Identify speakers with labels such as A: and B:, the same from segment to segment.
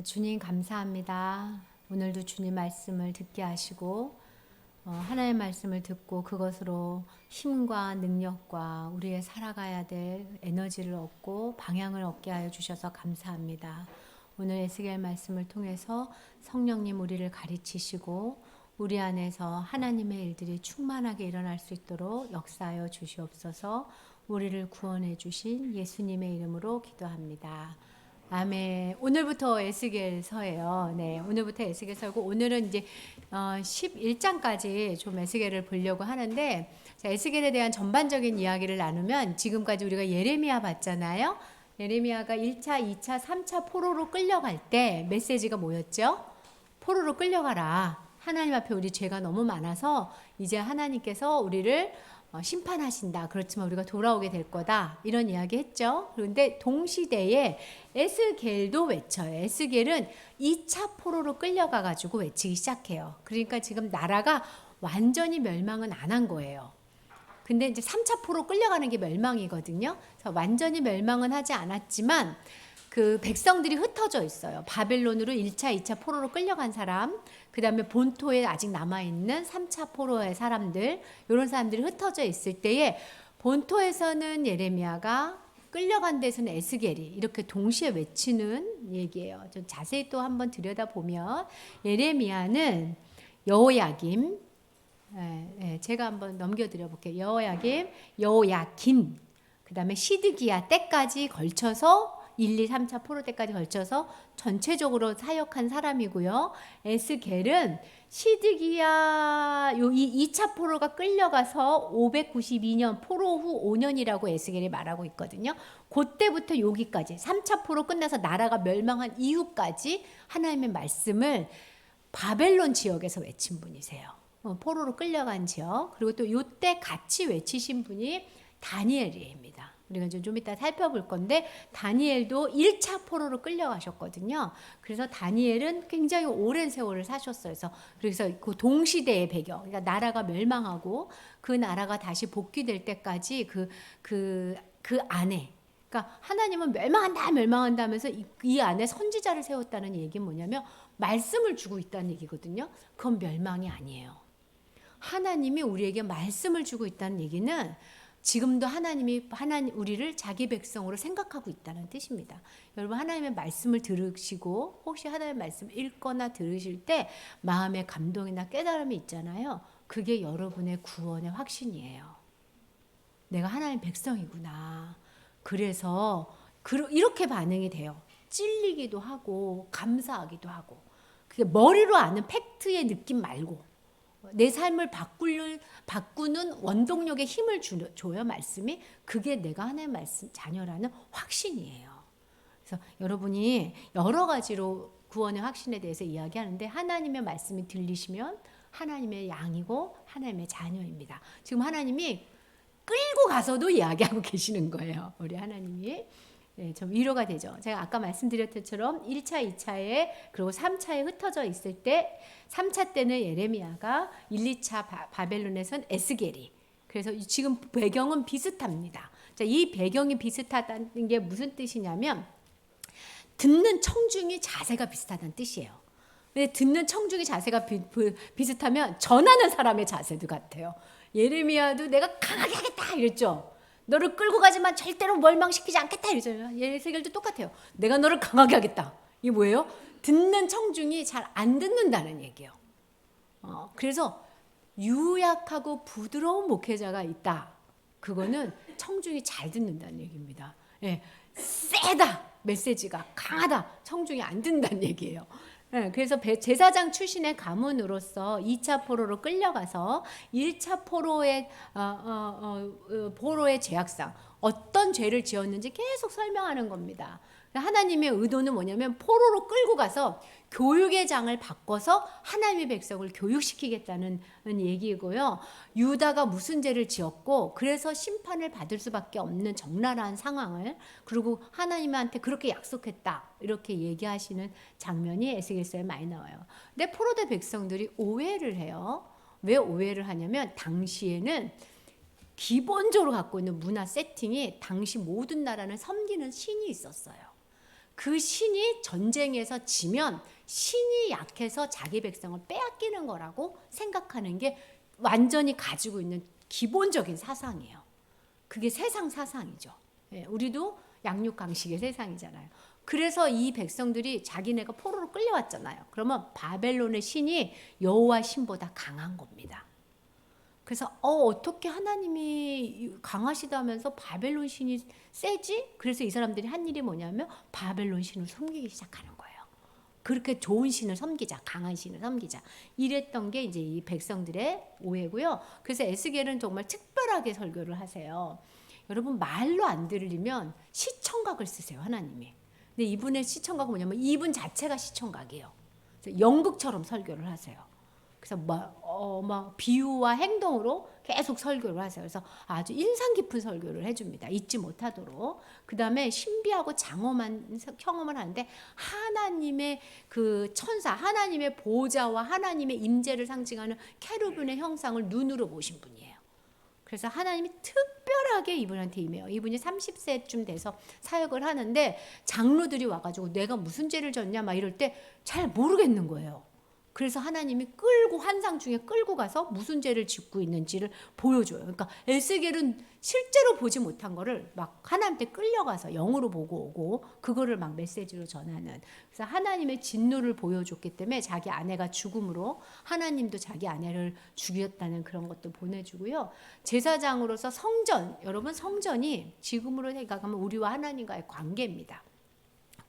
A: 주님 감사합니다. 오늘도 주님 말씀을 듣게 하시고 하나님의 말씀을 듣고 그것으로 힘과 능력과 우리의 살아가야 될 에너지를 얻고 방향을 얻게 하여 주셔서 감사합니다. 오늘 에스겔 말씀을 통해서 성령님 우리를 가르치시고 우리 안에서 하나님의 일들이 충만하게 일어날 수 있도록 역사하여 주시옵소서. 우리를 구원해 주신 예수님의 이름으로 기도합니다. 아멘. 오늘부터 에스겔서예요. 네, 오늘부터 에스겔서고 오늘은 이제 11장까지 좀 에스겔을 보려고 하는데, 자, 에스겔에 대한 전반적인 이야기를 나누면 지금까지 우리가 예레미야 봤잖아요. 예레미야가 1차, 2차, 3차 포로로 끌려갈 때 메시지가 뭐였죠? 포로로 끌려가라. 하나님 앞에 우리 죄가 너무 많아서 이제 하나님께서 우리를 심판하신다. 그렇지만 우리가 돌아오게 될 거다. 이런 이야기 했죠. 그런데 동시대에 에스겔도 외쳐요. 에스겔은 2차 포로로 끌려가가지고 외치기 시작해요. 그러니까 지금 나라가 완전히 멸망은 안 한 거예요. 근데 이제 3차 포로 끌려가는 게 멸망이거든요. 그래서 완전히 멸망은 하지 않았지만 그 백성들이 흩어져 있어요. 바벨론으로 1차, 2차 포로로 끌려간 사람, 그 다음에 본토에 아직 남아있는 3차 포로의 사람들, 이런 사람들이 흩어져 있을 때에 본토에서는 예레미야가, 끌려간 데서는 에스겔이 이렇게 동시에 외치는 얘기예요. 좀 자세히 또 한번 들여다보면 예레미야는 여호야김, 제가 한번 넘겨드려 볼게요. 여호야김, 여호야긴, 그 다음에 시드기야 때까지 걸쳐서 1, 2, 3차 포로 때까지 걸쳐서 전체적으로 사역한 사람이고요. 에스겔은 시드기야 이 2차 포로가 끌려가서 592년 포로 후 5년이라고 에스겔이 말하고 있거든요. 그때부터 여기까지 3차 포로 끝나서 나라가 멸망한 이후까지 하나님의 말씀을 바벨론 지역에서 외친 분이세요. 포로로 끌려간 지역. 그리고 또 이때 같이 외치신 분이 다니엘입니다. 우리가 좀 이따 살펴볼 건데 다니엘도 1차 포로로 끌려가셨거든요. 그래서 다니엘은 굉장히 오랜 세월을 사셨어요. 그래서 그 동시대의 배경, 그러니까 나라가 멸망하고 그 나라가 다시 복귀될 때까지 그 안에, 그러니까 하나님은 멸망한다 하면서 이 안에 선지자를 세웠다는 얘기는 뭐냐면 말씀을 주고 있다는 얘기거든요. 그건 멸망이 아니에요. 하나님이 우리에게 말씀을 주고 있다는 얘기는 지금도 하나님이 우리를 자기 백성으로 생각하고 있다는 뜻입니다. 여러분 하나님의 말씀을 들으시고 혹시 하나님의 말씀 읽거나 들으실 때 마음의 감동이나 깨달음이 있잖아요. 그게 여러분의 구원의 확신이에요. 내가 하나님의 백성이구나. 그래서 이렇게 반응이 돼요. 찔리기도 하고 감사하기도 하고. 그게 머리로 아는 팩트의 느낌 말고 내 삶을 바꾸는 원동력의 힘을 줘요, 말씀이. 그게 내가 하나님의 말씀 자녀라는 확신이에요. 그래서 여러분이 여러 가지로 구원의 확신에 대해서 이야기하는데 하나님의 말씀이 들리시면 하나님의 양이고 하나님의 자녀입니다. 지금 하나님이 끌고 가서도 이야기하고 계시는 거예요. 우리 하나님이. 네, 좀 위로가 되죠. 제가 아까 말씀드렸던 것처럼 1차, 2차에 그리고 3차에 흩어져 있을 때 3차 때는 예레미야가 1, 2차 바벨론에선 에스겔이. 그래서 지금 배경은 비슷합니다. 자, 이 배경이 비슷하다는 게 무슨 뜻이냐면 듣는 청중이 자세가 비슷하다는 뜻이에요. 근데 듣는 청중의 자세가 비슷하면 전하는 사람의 자세도 같아요. 예레미야도 내가 강하게 하겠다 이랬죠. 너를 끌고 가지만 절대로 멸망시키지 않겠다 이러잖아요. 에스겔도 똑같아요. 내가 너를 강하게 하겠다. 이게 뭐예요? 듣는 청중이 잘 안 듣는다는 얘기예요. 그래서 유약하고 부드러운 목회자가 있다. 그거는 청중이 잘 듣는다는 얘기입니다. 예, 세다. 메시지가 강하다. 청중이 안 듣는다는 얘기예요. 네, 그래서 제사장 출신의 가문으로서 2차 포로로 끌려가서 1차 포로의 죄악상, 어떤 죄를 지었는지 계속 설명하는 겁니다. 하나님의 의도는 뭐냐면 포로로 끌고 가서 교육의 장을 바꿔서 하나님의 백성을 교육시키겠다는 얘기고요. 유다가 무슨 죄를 지었고 그래서 심판을 받을 수밖에 없는 적나라한 상황을, 그리고 하나님한테 그렇게 약속했다 이렇게 얘기하시는 장면이 에스겔서에 많이 나와요. 근데 포로된 백성들이 오해를 해요. 왜 오해를 하냐면 당시에는 기본적으로 갖고 있는 문화 세팅이 당시 모든 나라는 섬기는 신이 있었어요. 그 신이 전쟁에서 지면 신이 약해서 자기 백성을 빼앗기는 거라고 생각하는 게 완전히 가지고 있는 기본적인 사상이에요. 그게 세상 사상이죠. 예, 우리도 양육강식의 세상이잖아요. 그래서 이 백성들이 자기네가 포로로 끌려왔잖아요. 그러면 바벨론의 신이 여호와 신보다 강한 겁니다. 그래서 어떻게 하나님이 강하시다면서 바벨론 신이 세지? 그래서 이 사람들이 한 일이 뭐냐면 바벨론 신을 섬기기 시작하는 거예요. 그렇게 좋은 신을 섬기자, 강한 신을 섬기자. 이랬던 게 이제 이 백성들의 오해고요. 그래서 에스겔은 정말 특별하게 설교를 하세요. 여러분 말로 안 들리면 시청각을 쓰세요, 하나님이. 근데 이분의 시청각은 뭐냐면 이분 자체가 시청각이에요. 그래서 연극처럼 설교를 하세요. 그래서 막 비유와 행동으로 계속 설교를 하세요. 그래서 아주 인상 깊은 설교를 해줍니다. 잊지 못하도록. 그 다음에 신비하고 장엄한 경험을 하는데 하나님의 그 천사, 하나님의 보좌와 하나님의 임재를 상징하는 케루빈의 형상을 눈으로 보신 분이에요. 그래서 하나님이 특별하게 이분한테 임해요. 이분이 30세쯤 돼서 사역을 하는데 장로들이 와가지고 내가 무슨 죄를 졌냐 막 이럴 때 잘 모르겠는 거예요. 그래서 하나님이 끌고 환상 중에 끌고 가서 무슨 죄를 짓고 있는지를 보여줘요. 그러니까 에스겔은 실제로 보지 못한 거를 막 하나님한테 끌려가서 영으로 보고 오고 그거를 막 메시지로 전하는. 그래서 하나님의 진노를 보여줬기 때문에 자기 아내가 죽음으로 하나님도 자기 아내를 죽였다는 그런 것도 보내주고요. 제사장으로서 성전, 여러분 성전이 지금으로 생각하면 우리와 하나님과의 관계입니다.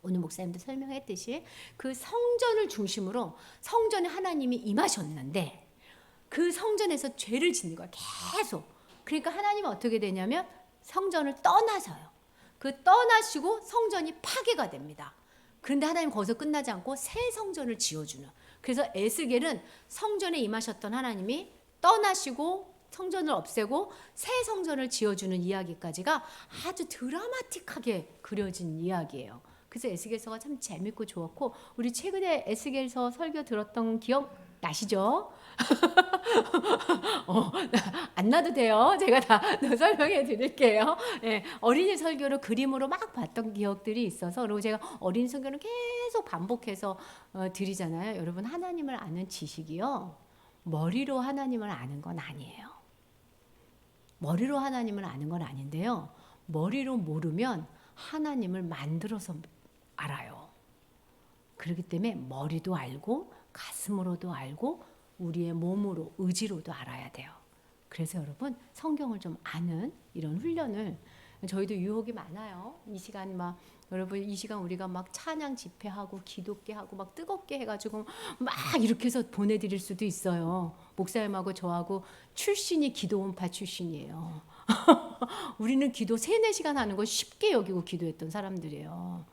A: 오늘 목사님도 설명했듯이 그 성전을 중심으로 성전에 하나님이 임하셨는데 그 성전에서 죄를 짓는 거야 계속. 그러니까 하나님은 어떻게 되냐면 성전을 떠나서요. 그 떠나시고 성전이 파괴가 됩니다. 그런데 하나님 거기서 끝나지 않고 새 성전을 지어주는. 그래서 에스겔은 성전에 임하셨던 하나님이 떠나시고 성전을 없애고 새 성전을 지어주는 이야기까지가 아주 드라마틱하게 그려진 이야기예요. 그래서 에스겔서가 참 재밌고 좋았고 우리 최근에 에스겔서 설교 들었던 기억 나시죠? 안 나도 돼요. 제가 다 설명해 드릴게요. 예, 어린이 설교를 그림으로 막 봤던 기억들이 있어서 그리고 제가 어린이 설교는 계속 반복해서 드리잖아요. 여러분 하나님을 아는 지식이요. 머리로 하나님을 아는 건 아니에요. 머리로 하나님을 아는 건 아닌데요. 머리로 모르면 하나님을 만들어서 알아요. 그렇기 때문에 머리도 알고 가슴으로도 알고 우리의 몸으로 의지로도 알아야 돼요. 그래서 여러분 성경을 좀 아는 이런 훈련을 저희도 유혹이 많아요. 이 시간 막 여러분 이 시간 우리가 막 찬양 집회하고 기도께 하고 막 뜨겁게 해가지고 막 이렇게 해서 보내드릴 수도 있어요. 목사님하고 저하고 출신이 기도원파 출신이에요. 우리는 기도 3-4시간 하는 거 쉽게 여기고 기도했던 사람들이에요.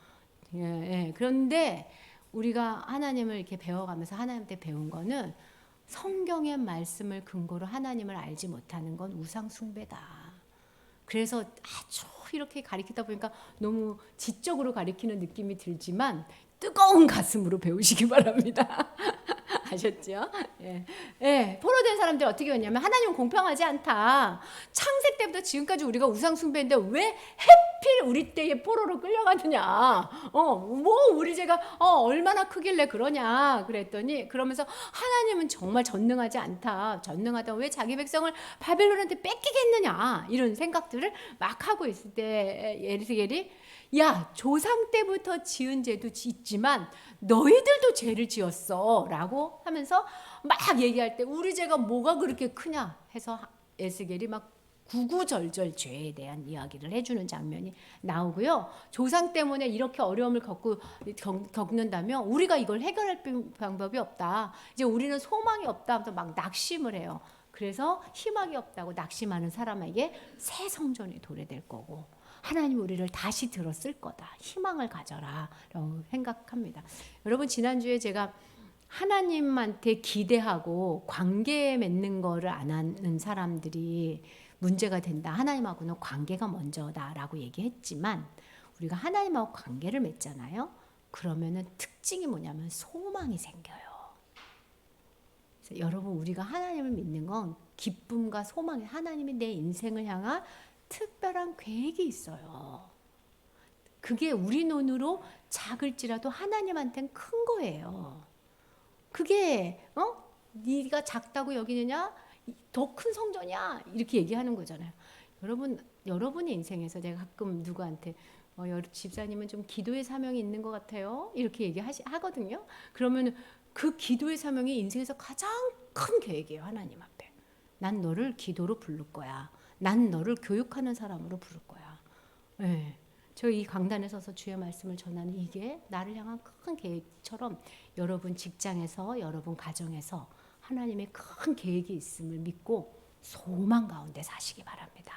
A: 예. 그런데 우리가 하나님을 이렇게 배워가면서 하나님한테 배운 거는 성경의 말씀을 근거로 하나님을 알지 못하는 건 우상 숭배다. 그래서 아주 이렇게 가리키다 보니까 너무 지적으로 가리키는 느낌이 들지만 뜨거운 가슴으로 배우시기 바랍니다. 아셨죠? 예. 예. 포로된 사람들이 어떻게 했냐면 하나님은 공평하지 않다. 창세 때부터 지금까지 우리가 우상 숭배인데 왜 해필 우리 때에 포로로 끌려가느냐? 뭐 우리 죄가 얼마나 크길래 그러냐? 그랬더니 그러면서 하나님은 정말 전능하지 않다. 전능하다. 왜 자기 백성을 바벨론한테 뺏기겠느냐? 이런 생각들을 막 하고 있을 때 에스겔이 야 조상 때부터 지은 죄도 짓지만 너희들도 죄를 지었어 라고 하면서 막 얘기할 때 우리 죄가 뭐가 그렇게 크냐 해서 에스겔이 막 구구절절 죄에 대한 이야기를 해주는 장면이 나오고요. 조상 때문에 이렇게 어려움을 겪는다면 우리가 이걸 해결할 방법이 없다. 이제 우리는 소망이 없다 하면서 막 낙심을 해요. 그래서 희망이 없다고 낙심하는 사람에게 새 성전이 도래될 거고 하나님 우리를 다시 들었을 거다. 희망을 가져라 라고 생각합니다. 여러분 지난주에 제가 하나님한테 기대하고 관계 맺는 거를 안 하는 사람들이 문제가 된다. 하나님하고는 관계가 먼저다라고 얘기했지만 우리가 하나님하고 관계를 맺잖아요. 그러면은 특징이 뭐냐면 소망이 생겨요. 그래서 여러분 우리가 하나님을 믿는 건 기쁨과 소망이 하나님이 내 인생을 향한 특별한 계획이 있어요. 그게 우리 눈으로 작을지라도 하나님한테는 큰 거예요. 그게 네가 작다고 여기느냐? 더 큰 성전이야. 이렇게 얘기하는 거잖아요. 여러분의 인생에서 제가 가끔 누구한테 집사님은 좀 기도의 사명이 있는 것 같아요. 이렇게 얘기하거든요. 그러면 그 기도의 사명이 인생에서 가장 큰 계획이에요. 하나님 앞에. 난 너를 기도로 부를 거야. 난 너를 교육하는 사람으로 부를 거야. 네. 저 이 강단에 서서 주의 말씀을 전하는 이게 나를 향한 큰 계획처럼 여러분 직장에서 여러분 가정에서 하나님의 큰 계획이 있음을 믿고 소망 가운데 사시기 바랍니다.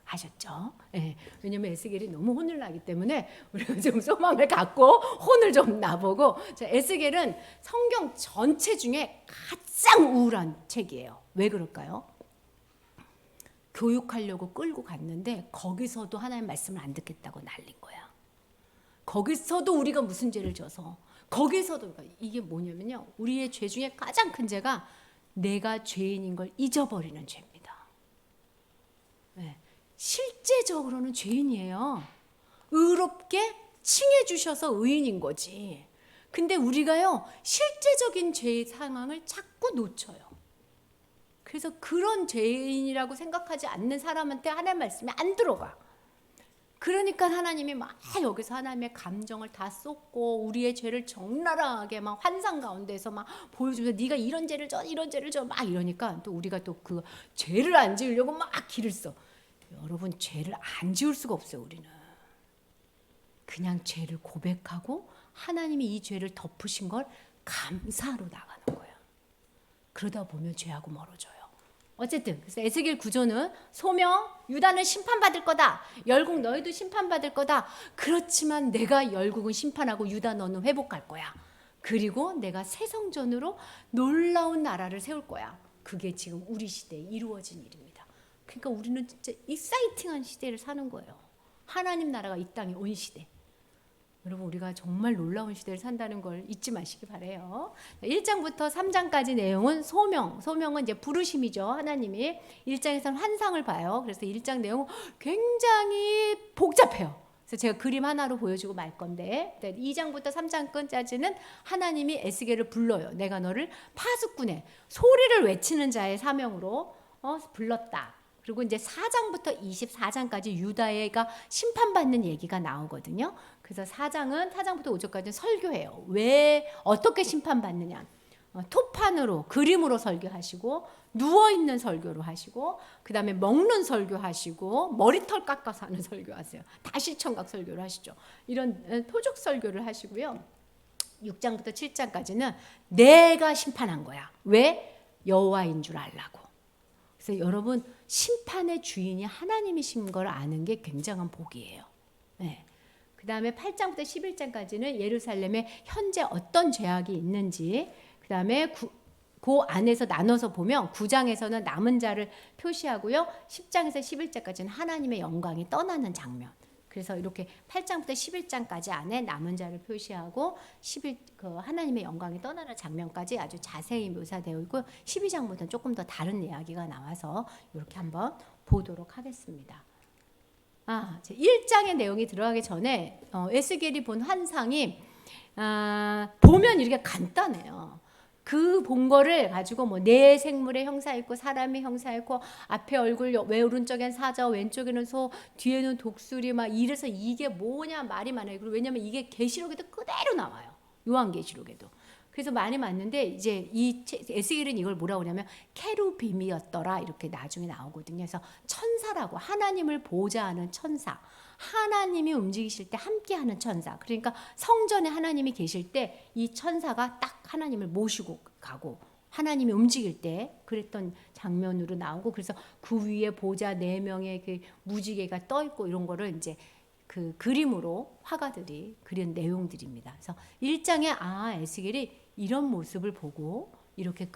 A: 아셨죠? 네. 왜냐면 에스겔이 너무 혼을 나기 때문에 우리가 좀 소망을 갖고 혼을 좀 나보고. 자, 에스겔은 성경 전체 중에 가장 우울한 책이에요. 왜 그럴까요? 교육하려고 끌고 갔는데 거기서도 하나님 말씀을 안 듣겠다고 날린 거야. 거기서도 우리가 무슨 죄를 져서 거기서도 이게 뭐냐면요. 우리의 죄 중에 가장 큰 죄가 내가 죄인인 걸 잊어버리는 죄입니다. 네. 실제적으로는 죄인이에요. 의롭게 칭해 주셔서 의인인 거지. 근데 우리가요. 실제적인 죄의 상황을 자꾸 놓쳐요. 그래서 그런 죄인이라고 생각하지 않는 사람한테 하나님 말씀이 안 들어가. 그러니까 하나님이 막 여기서 하나님의 감정을 다 쏟고 우리의 죄를 적나라하게 막 환상 가운데서 막 보여주면서 네가 이런 죄를 져 이런 죄를 져 막 이러니까 또 우리가 또 그 죄를 안 지으려고 막 길을 써. 여러분 죄를 안 지을 수가 없어요. 우리는 그냥 죄를 고백하고 하나님이 이 죄를 덮으신 걸 감사로 나가는 거예요. 그러다 보면 죄하고 멀어져요. 어쨌든 그래서 에스겔 구조는 소명, 유다는 심판받을 거다. 열국 너희도 심판받을 거다. 그렇지만 내가 열국은 심판하고 유다 너는 회복할 거야. 그리고 내가 새 성전으로 놀라운 나라를 세울 거야. 그게 지금 우리 시대에 이루어진 일입니다. 그러니까 우리는 진짜 익사이팅한 시대를 사는 거예요. 하나님 나라가 이 땅에 온 시대. 여러분 우리가 정말 놀라운 시대를 산다는 걸 잊지 마시기 바라요. 1장부터 3장까지 내용은 소명은 이제 부르심이죠. 하나님이 1장에서는 환상을 봐요. 그래서 1장 내용은 굉장히 복잡해요. 그래서 제가 그림 하나로 보여주고 말 건데 2장부터 3장까지는 하나님이 에스겔을 불러요. 내가 너를 파수꾼의 소리를 외치는 자의 사명으로 불렀다. 그리고 이제 4장부터 24장까지 유다가 심판받는 얘기가 나오거든요. 그래서 4장부터 5장까지는 설교해요. 왜 어떻게 심판받느냐. 토판으로 그림으로 설교하시고 누워있는 설교로 하시고 그 다음에 먹는 설교하시고 머리털 깎아서 하는 설교하세요. 다시청각 설교를 하시죠. 이런 토족 설교를 하시고요. 6장부터 7장까지는 내가 심판한 거야. 왜? 여호와인 줄 알라고. 그래서 여러분 심판의 주인이 하나님이신 걸 아는 게 굉장한 복이에요. 네. 그 다음에 8장부터 11장까지는 예루살렘에 현재 어떤 죄악이 있는지 그 다음에 그 안에서 나눠서 보면 9장에서는 남은 자를 표시하고요. 10장에서 11장까지는 하나님의 영광이 떠나는 장면. 그래서 이렇게 8장부터 11장까지 안에 남은 자를 표시하고 하나님의 영광이 떠나는 장면까지 아주 자세히 묘사되어 있고 12장부터는 조금 더 다른 이야기가 나와서 이렇게 한번 보도록 하겠습니다. 1장의 내용이 들어가기 전에 에스겔이 본 환상이 보면 이렇게 간단해요. 그 본 거를 가지고 뭐 내 생물의 형사 있고 사람의 형사 있고 앞에 얼굴 왜 오른쪽엔 사자 왼쪽에는 소 뒤에는 독수리 막 이래서 이게 뭐냐 말이 많아요. 그리고 왜냐면 이게 계시록에도 그대로 나와요. 요한계시록에도. 그래서 말이 많는데 이제 이 에스겔은 이걸 뭐라고 하냐면 케루빔이었더라 이렇게 나중에 나오거든요. 그래서 천사라고 하나님을 보좌하는 천사. 하나님이 움직이실 때 함께하는 천사. 그러니까 성전에 하나님이 계실 때 이 천사가 딱 하나님을 모시고 가고 하나님이 움직일 때 그랬던 장면으로 나오고 그래서 그 위에 보좌 4명의 그 무지개가 떠 있고 이런 거를 이제 그 그림으로 화가들이 그린 내용들입니다. 그래서 1장에 에스겔이 이런 모습을 보고 이렇게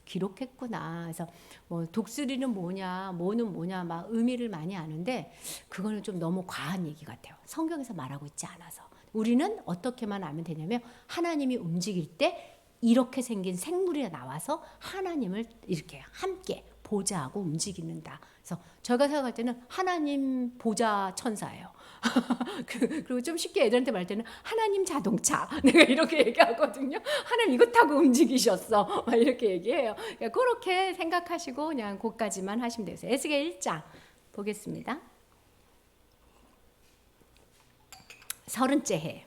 A: 기록했구나. 그래서 뭐 독수리는 뭐냐, 뭐는 뭐냐 막 의미를 많이 아는데 그거는 좀 너무 과한 얘기 같아요. 성경에서 말하고 있지 않아서. 우리는 어떻게만 알면 되냐면 하나님이 움직일 때 이렇게 생긴 생물이 나와서 하나님을 이렇게 함께 보좌하고 움직이는다. 그래서 저희가 생각할 때는 하나님 보좌 천사예요. 그리고 좀 쉽게 애들한테 말할 때는 하나님 자동차 내가 이렇게 얘기하거든요. 하나님 이거 타고 움직이셨어 막 이렇게 얘기해요. 그러니까 그렇게 생각하시고 그냥 그까지만 하시면 돼요. 에스겔 1장 보겠습니다. 30째 해.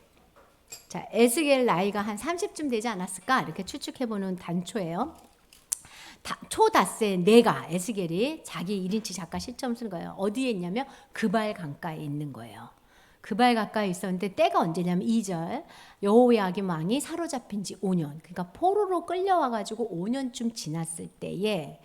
A: 자, 에스겔 나이가 한 30쯤 되지 않았을까 이렇게 추측해보는 단초예요. 초닷새 내가 에스겔이 자기 1인치 작가 시점 쓴 거예요. 어디에 있냐면 그발 강가에 있는 거예요. 그발 가까이 있었는데 때가 언제냐면 2절 여호야김 왕이 사로잡힌 지 5년 그러니까 포로로 끌려와가지고 5년쯤 지났을 때에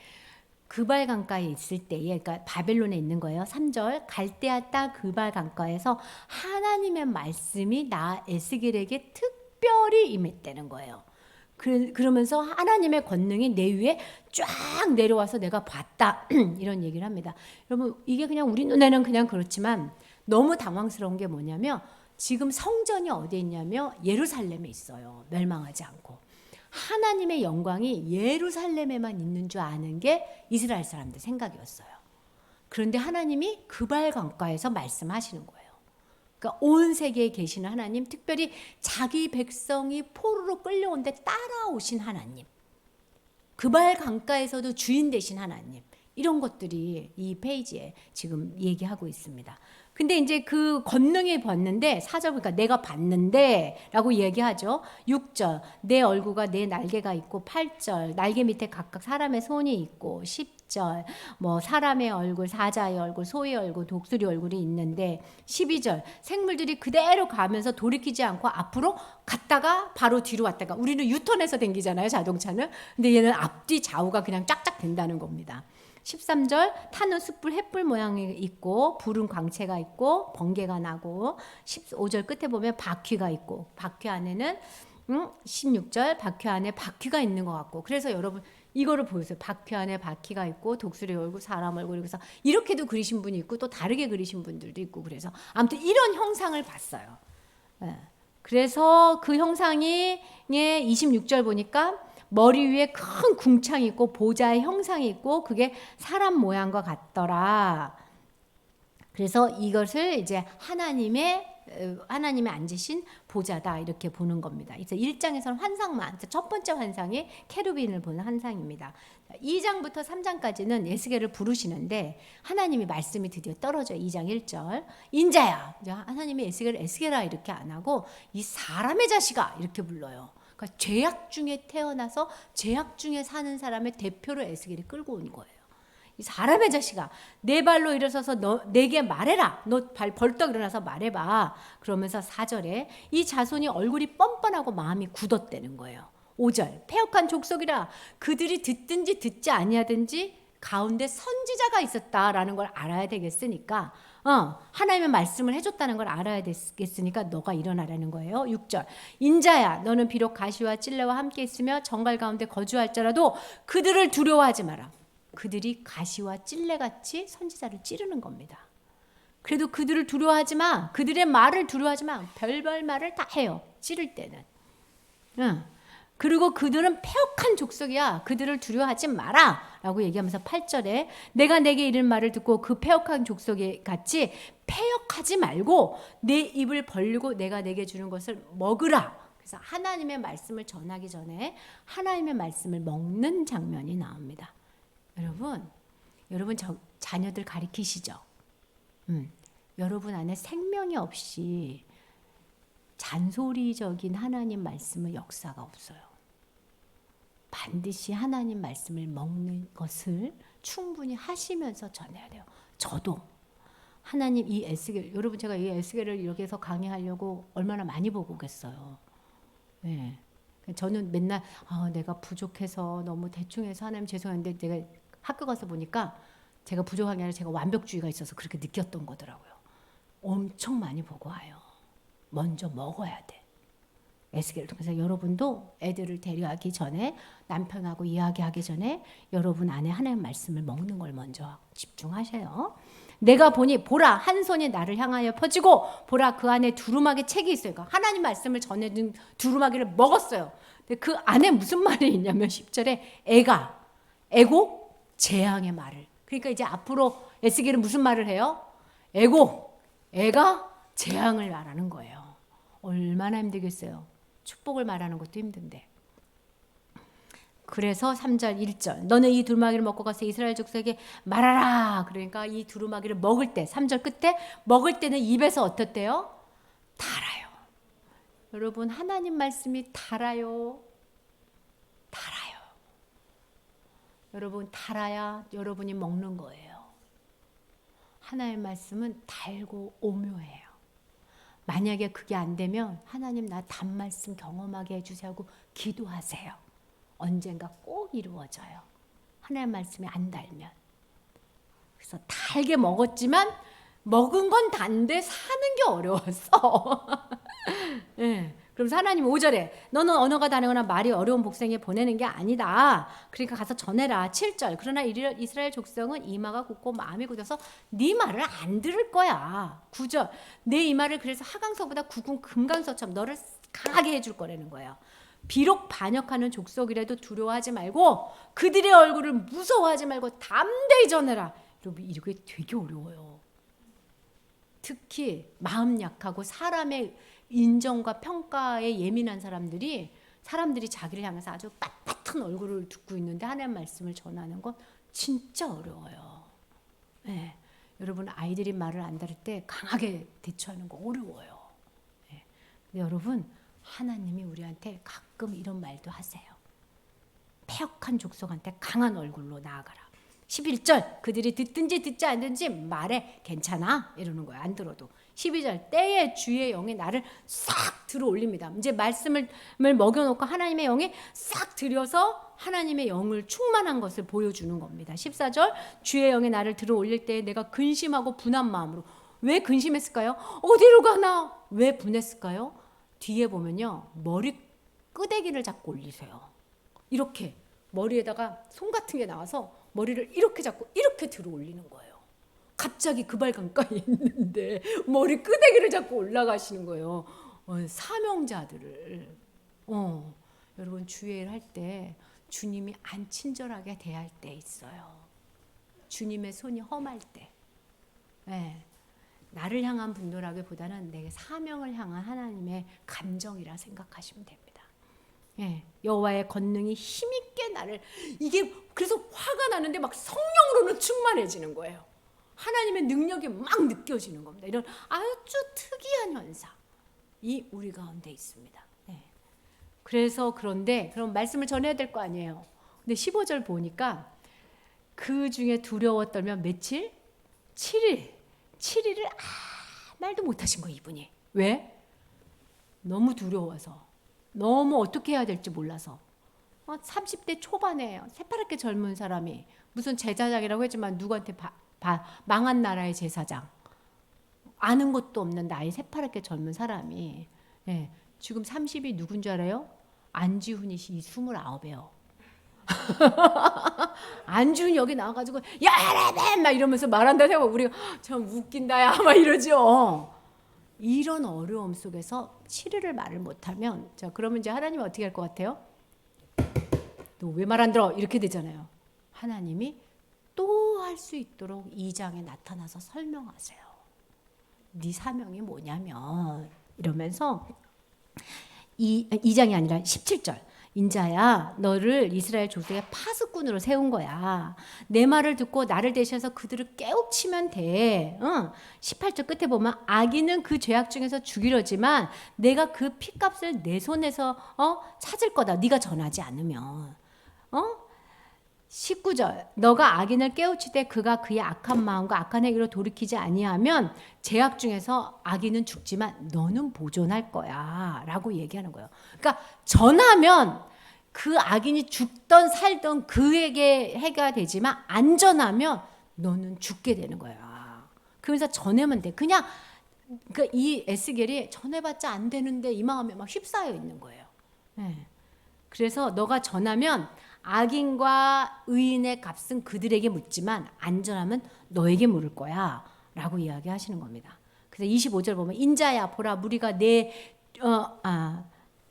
A: 그발 강가에 있을 때에 그러니까 바벨론에 있는 거예요. 3절 갈대아 땅 그발 강가에서 하나님의 말씀이 나 에스겔에게 특별히 임했다는 거예요. 그러면서 하나님의 권능이 내 위에 쫙 내려와서 내가 봤다 이런 얘기를 합니다. 여러분 이게 그냥 우리 눈에는 그냥 그렇지만 너무 당황스러운 게 뭐냐면 지금 성전이 어디에 있냐면 예루살렘에 있어요. 멸망하지 않고. 하나님의 영광이 예루살렘에만 있는 줄 아는 게 이스라엘 사람들 생각이었어요. 그런데 하나님이 그발 강가에서 말씀하시는 거예요. 그러니까 온 세계에 계시는 하나님, 특별히 자기 백성이 포로로 끌려온데 따라오신 하나님, 그발 강가에서도 주인 되신 하나님, 이런 것들이 이 페이지에 지금 얘기하고 있습니다. 근데 이제 그 권능이 봤는데 4절 그러니까 내가 봤는데 라고 얘기하죠. 6절 내 얼굴과 내 날개가 있고 8절 날개 밑에 각각 사람의 손이 있고 10절 뭐 사람의 얼굴 사자의 얼굴 소의 얼굴 독수리 얼굴이 있는데 12절 생물들이 그대로 가면서 돌이키지 않고 앞으로 갔다가 바로 뒤로 왔다가 우리는 유턴해서 댕기잖아요 자동차는. 근데 얘는 앞뒤 좌우가 그냥 쫙쫙 된다는 겁니다. 13절 타는 숯불 횃불 모양이 있고 불은 광채가 있고 번개가 나고 15절 끝에 보면 바퀴가 있고 바퀴 안에는 16절 바퀴 안에 바퀴가 있는 것 같고 그래서 여러분 이거를 보세요. 바퀴 안에 바퀴가 있고 독수리 얼굴 사람 얼굴 그래서 이렇게도 그리신 분이 있고 또 다르게 그리신 분들도 있고 그래서 아무튼 이런 형상을 봤어요. 그래서 그 형상이 26절 보니까 머리 위에 큰 궁창이 있고 보좌의 형상이 있고 그게 사람 모양과 같더라. 그래서 이것을 이제 하나님의 앉으신 보좌다 이렇게 보는 겁니다. 그래서 1장에서는 환상만 첫 번째 환상이 케루빈을 보는 환상입니다. 2장부터 3장까지는 에스겔을 부르시는데 하나님이 말씀이 드디어 떨어져요. 2장 1절 인자야. 하나님이 에스겔아 이렇게 안 하고 이 사람의 자식아 이렇게 불러요. 그러니까 죄악 중에 태어나서 죄악 중에 사는 사람의 대표로 에스겔이 끌고 온 거예요. 이 사람의 자식아 내 발로 일어서서 너 내게 말해라. 너 발 벌떡 일어나서 말해봐. 그러면서 4절에 이 자손이 얼굴이 뻔뻔하고 마음이 굳었다는 거예요. 5절 패역한 족속이라 그들이 듣든지 듣지 아니하든지 가운데 선지자가 있었다라는 걸 알아야 되겠으니까 하나님의 말씀을 해줬다는 걸 알아야 되겠으니까 너가 일어나라는 거예요. 6절 인자야 너는 비록 가시와 찔레와 함께 있으며 정갈 가운데 거주할지라도 그들을 두려워하지 마라. 그들이 가시와 찔레같이 선지자를 찌르는 겁니다. 그래도 그들을 두려워하지 마. 그들의 말을 두려워하지 마. 별별 말을 다 해요. 찌를 때는. 그리고 그들은 패역한 족속이야. 그들을 두려워하지 마라. 라고 얘기하면서 8절에 내가 내게 이른 말을 듣고 그 패역한 족속이 같이 패역하지 말고 내 입을 벌리고 내가 내게 주는 것을 먹으라. 그래서 하나님의 말씀을 전하기 전에 하나님의 말씀을 먹는 장면이 나옵니다. 여러분 자녀들 가리키시죠? 여러분 안에 생명이 없이 잔소리적인 하나님 말씀의 역사가 없어요. 반드시 하나님 말씀을 먹는 것을 충분히 하시면서 전해야 돼요. 저도 하나님 이 에스겔 여러분 제가 이 에스겔을 이렇게 해서 강의하려고 얼마나 많이 보고 오겠어요. 네. 저는 맨날 내가 부족해서 너무 대충해서 하나님 죄송한데 제가 학교 가서 보니까 제가 부족한 게 아니라 제가 완벽주의가 있어서 그렇게 느꼈던 거더라고요. 엄청 많이 보고 와요. 먼저 먹어야 돼. 에스겔을 통해서 여러분도 애들을 데려가기 전에 남편하고 이야기하기 전에 여러분 안에 하나님의 말씀을 먹는 걸 먼저 집중하셔요. 내가 보니 보라 한 손이 나를 향하여 펴지고 보라 그 안에 두루마기 책이 있어요. 그러니까 하나님 말씀을 전해준 두루마기를 먹었어요. 근데 그 안에 무슨 말이 있냐면 10절에 애고 재앙의 말을. 그러니까 이제 앞으로 에스겔은 무슨 말을 해요? 애가 재앙을 말하는 거예요. 얼마나 힘들겠어요. 축복을 말하는 것도 힘든데. 그래서 3절 1절 너는 이 두루마기를 먹고 가서 이스라엘 족속에게 말하라. 그러니까 이 두루마기를 먹을 때 3절 끝에 먹을 때는 입에서 어떻대요? 달아요. 여러분 하나님 말씀이 달아요. 여러분 달아야 여러분이 먹는 거예요. 하나님의 말씀은 달고 오묘해요. 만약에 그게 안 되면 하나님 나 단 말씀 경험하게 해주세요 하고 기도하세요. 언젠가 꼭 이루어져요. 하나님의 말씀이 안 달면. 그래서 달게 먹었지만 먹은 건 단데 사는 게 어려웠어. 네. 그러면서 하나님 5절에 너는 언어가 다르거나 말이 어려운 복생에 보내는 게 아니다. 그러니까 가서 전해라. 7절 그러나 이스라엘 족성은 이마가 굳고 마음이 굳어서 네 말을 안 들을 거야. 9절 내 이마를 그래서 하강서보다 굳은 금강서처럼 너를 강하게 해줄 거라는 거예요. 비록 반역하는 족속이라도 두려워하지 말고 그들의 얼굴을 무서워하지 말고 담대히 전해라. 여러분 이게 되게 어려워요. 특히 마음 약하고 사람의 인정과 평가에 예민한 사람들이 자기를 향해서 아주 빳빳한 얼굴을 듣고 있는데 하나님 말씀을 전하는 건 진짜 어려워요. 네. 여러분 아이들이 말을 안 들을 때 강하게 대처하는 거 어려워요. 네. 근데 여러분 하나님이 우리한테 가끔 이런 말도 하세요. 패역한 족속한테 강한 얼굴로 나아가라. 11절 그들이 듣든지 듣지 않든지 말해 괜찮아 이러는 거예요. 안 들어도. 12절 때에 주의 영이 나를 싹 들어 올립니다. 이제 말씀을 먹여놓고 하나님의 영이 싹 들여서 하나님의 영을 충만한 것을 보여주는 겁니다. 14절 주의 영이 나를 들어 올릴 때 내가 근심하고 분한 마음으로. 왜 근심했을까요? 어디로 가나? 왜 분했을까요? 뒤에 보면요 머리 끄대기를 잡고 올리세요. 이렇게 머리에다가 손 같은 게 나와서 머리를 이렇게 잡고 이렇게 들어 올리는 거예요. 갑자기 그 발 가까이 있는데 머리 끄대기를 잡고 올라가시는 거예요. 사명자들을. 여러분 주일 할 때 주님이 안 친절하게 대할 때 있어요. 주님의 손이 험할 때. 네. 나를 향한 분노라기보다는 내 사명을 향한 하나님의 감정이라 생각하시면 됩니다. 예, 여호와의 권능이 힘있게 나를 이게 그래서 화가 나는데 막 성령으로는 충만해지는 거예요. 하나님의 능력이 막 느껴지는 겁니다. 이런 아주 특이한 현상이 우리 가운데 있습니다. 예. 그래서 그런데 그럼 말씀을 전해야 될 거 아니에요. 근데 15절 보니까 그 중에 두려워 떨면 며칠? 7일을 말도 못하신 거예요 이분이. 왜? 너무 두려워서. 너무 어떻게 해야 될지 몰라서. 30대 초반에 새파랗게 젊은 사람이 무슨 제사장이라고 했지만 누구한테 망한 나라의 제사장. 아는 것도 없는 나이 새파랗게 젊은 사람이 예, 지금 30이 누군 줄 알아요? 안지훈이 29이에요. 안지훈 여기 나와가지고 야라벤 막 이러면서 말한다 생각 우리가 참 웃긴다 야 막 이러죠. 이런 어려움 속에서 7일을 말을 못하면 자 그러면 이제 하나님이 어떻게 할 것 같아요? 너 왜 말 안 들어? 이렇게 되잖아요. 하나님이 또 할 수 있도록 2장에 나타나서 설명하세요. 네 사명이 뭐냐면 이러면서 2장이 아니라 17절 인자야 너를 이스라엘 족속의 파수꾼으로 세운 거야. 내 말을 듣고 나를 대신해서 그들을 깨우치면 돼. 18절 끝에 보면 악인은 그 죄악 중에서 죽이려지만 내가 그 피값을 내 손에서 찾을 거다. 네가 전하지 않으면. 19절 너가 악인을 깨우칠 때 그가 그의 악한 마음과 악한 행위로 돌이키지 아니하면 죄악 중에서 악인은 죽지만 너는 보존할 거야 라고 얘기하는 거예요. 그러니까 전하면 그 악인이 죽던 살던 그에게 해가 되지만 안 전하면 너는 죽게 되는 거야. 그러면서 전하면 돼. 그냥 이 에스겔이 전해봤자 안 되는데 이 마음에 막 휩싸여 있는 거예요. 네. 그래서 너가 전하면 악인과 의인의 값은 그들에게 묻지만 안 전하면 너에게 물을 거야 라고 이야기하시는 겁니다. 그래서 25절 보면 인자야 보라 무리가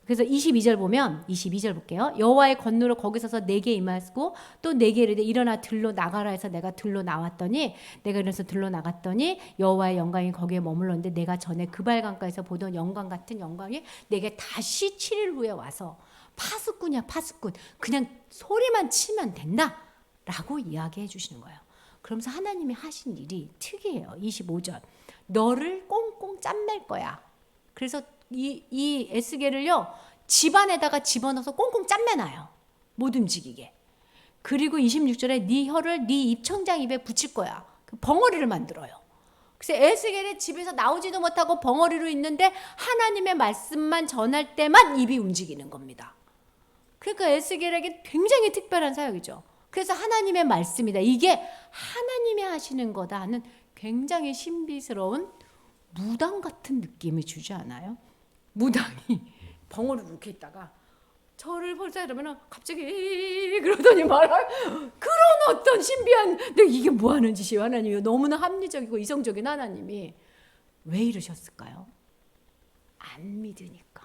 A: 그래서 22절 보면 22절 볼게요. 여호와의 권능으로 거기 서서 내게 임하시고 또 내게 이르되 일어나 들로 나가라 해서 내가 들로 나왔더니 내가 그래서 들로 나갔더니 여호와의 영광이 거기에 머물렀는데 내가 전에 그발강가에서 보던 영광 같은 영광이 내게 다시 7일 후에 와서 파수꾼이야 파수꾼 그냥 소리만 치면 된다 라고 이야기해 주시는 거예요. 그러면서 하나님이 하신 일이 특이해요. 25절 너를 꽁꽁 짬맬 거야. 그래서 이 에스겔을요 집안에다가 집어넣어서 꽁꽁 짬매놔요. 못 움직이게. 그리고 26절에 네 혀를 네 입천장 입에 붙일 거야. 그 벙어리를 만들어요. 그래서 에스겔의 집에서 나오지도 못하고 벙어리로 있는데 하나님의 말씀만 전할 때만 입이 움직이는 겁니다. 그러니까 에스겔에게 굉장히 특별한 사역이죠. 그래서 하나님의 말씀이다. 이게 하나님이 하시는 거다 하는 굉장히 신비스러운 무당 같은 느낌을 주지 않아요? 무당이 벙어리로 이렇게 있다가 저를 볼자 이러면 갑자기 그러더니 말할 그런 어떤 신비한 근데 이게 뭐 하는 짓이에요 하나님이 너무나 합리적이고 이성적인 하나님이 왜 이러셨을까요? 안 믿으니까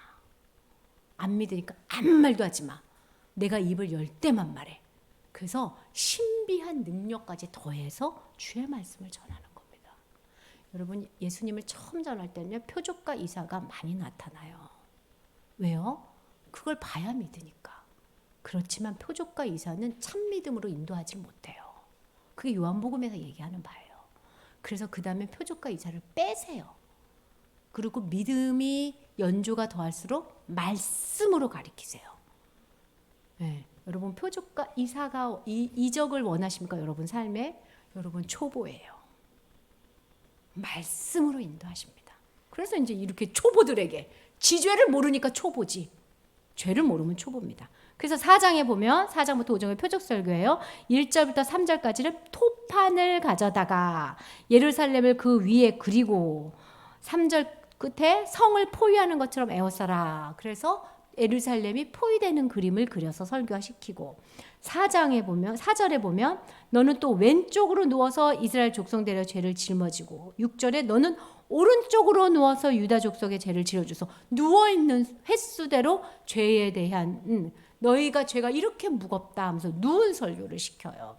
A: 아무 말도 하지 마. 내가 입을 열 때만 말해. 그래서 신비한 능력까지 더해서 주의 말씀을 전하는 겁니다. 여러분 예수님을 처음 전할 때는요 표적과 이사가 많이 나타나요. 왜요? 그걸 봐야 믿으니까. 그렇지만 표적과 이사는 참 믿음으로 인도하지 못해요. 그게 요한복음에서 얘기하는 바예요. 그래서 그 다음에 표적과 이사를 빼세요. 그리고 믿음이 연조가 더할수록 말씀으로 가리키세요. 네. 여러분 표적과 이사가 이적을 원하십니까? 여러분 삶에 여러분 초보예요. 말씀으로 인도하십니다. 그래서 이제 이렇게 초보들에게 지죄를 모르니까 초보지. 죄를 모르면 초보입니다. 그래서 4장에 보면 4장부터 5장의 표적 설교예요. 1절부터 3절까지는 토판을 가져다가 예루살렘을 그 위에 그리고 3절 끝에 성을 포위하는 것처럼 에워싸라. 그래서 예루살렘이 포위되는 그림을 그려서 설교시키고 4절에 보면 너는 또 왼쪽으로 누워서 이스라엘 족속들의 죄를 짊어지고 6절에 너는 오른쪽으로 누워서 유다 족속의 죄를 지어주소. 누워있는 횟수대로 죄에 대한 너희가 죄가 이렇게 무겁다 하면서 누운 설교를 시켜요.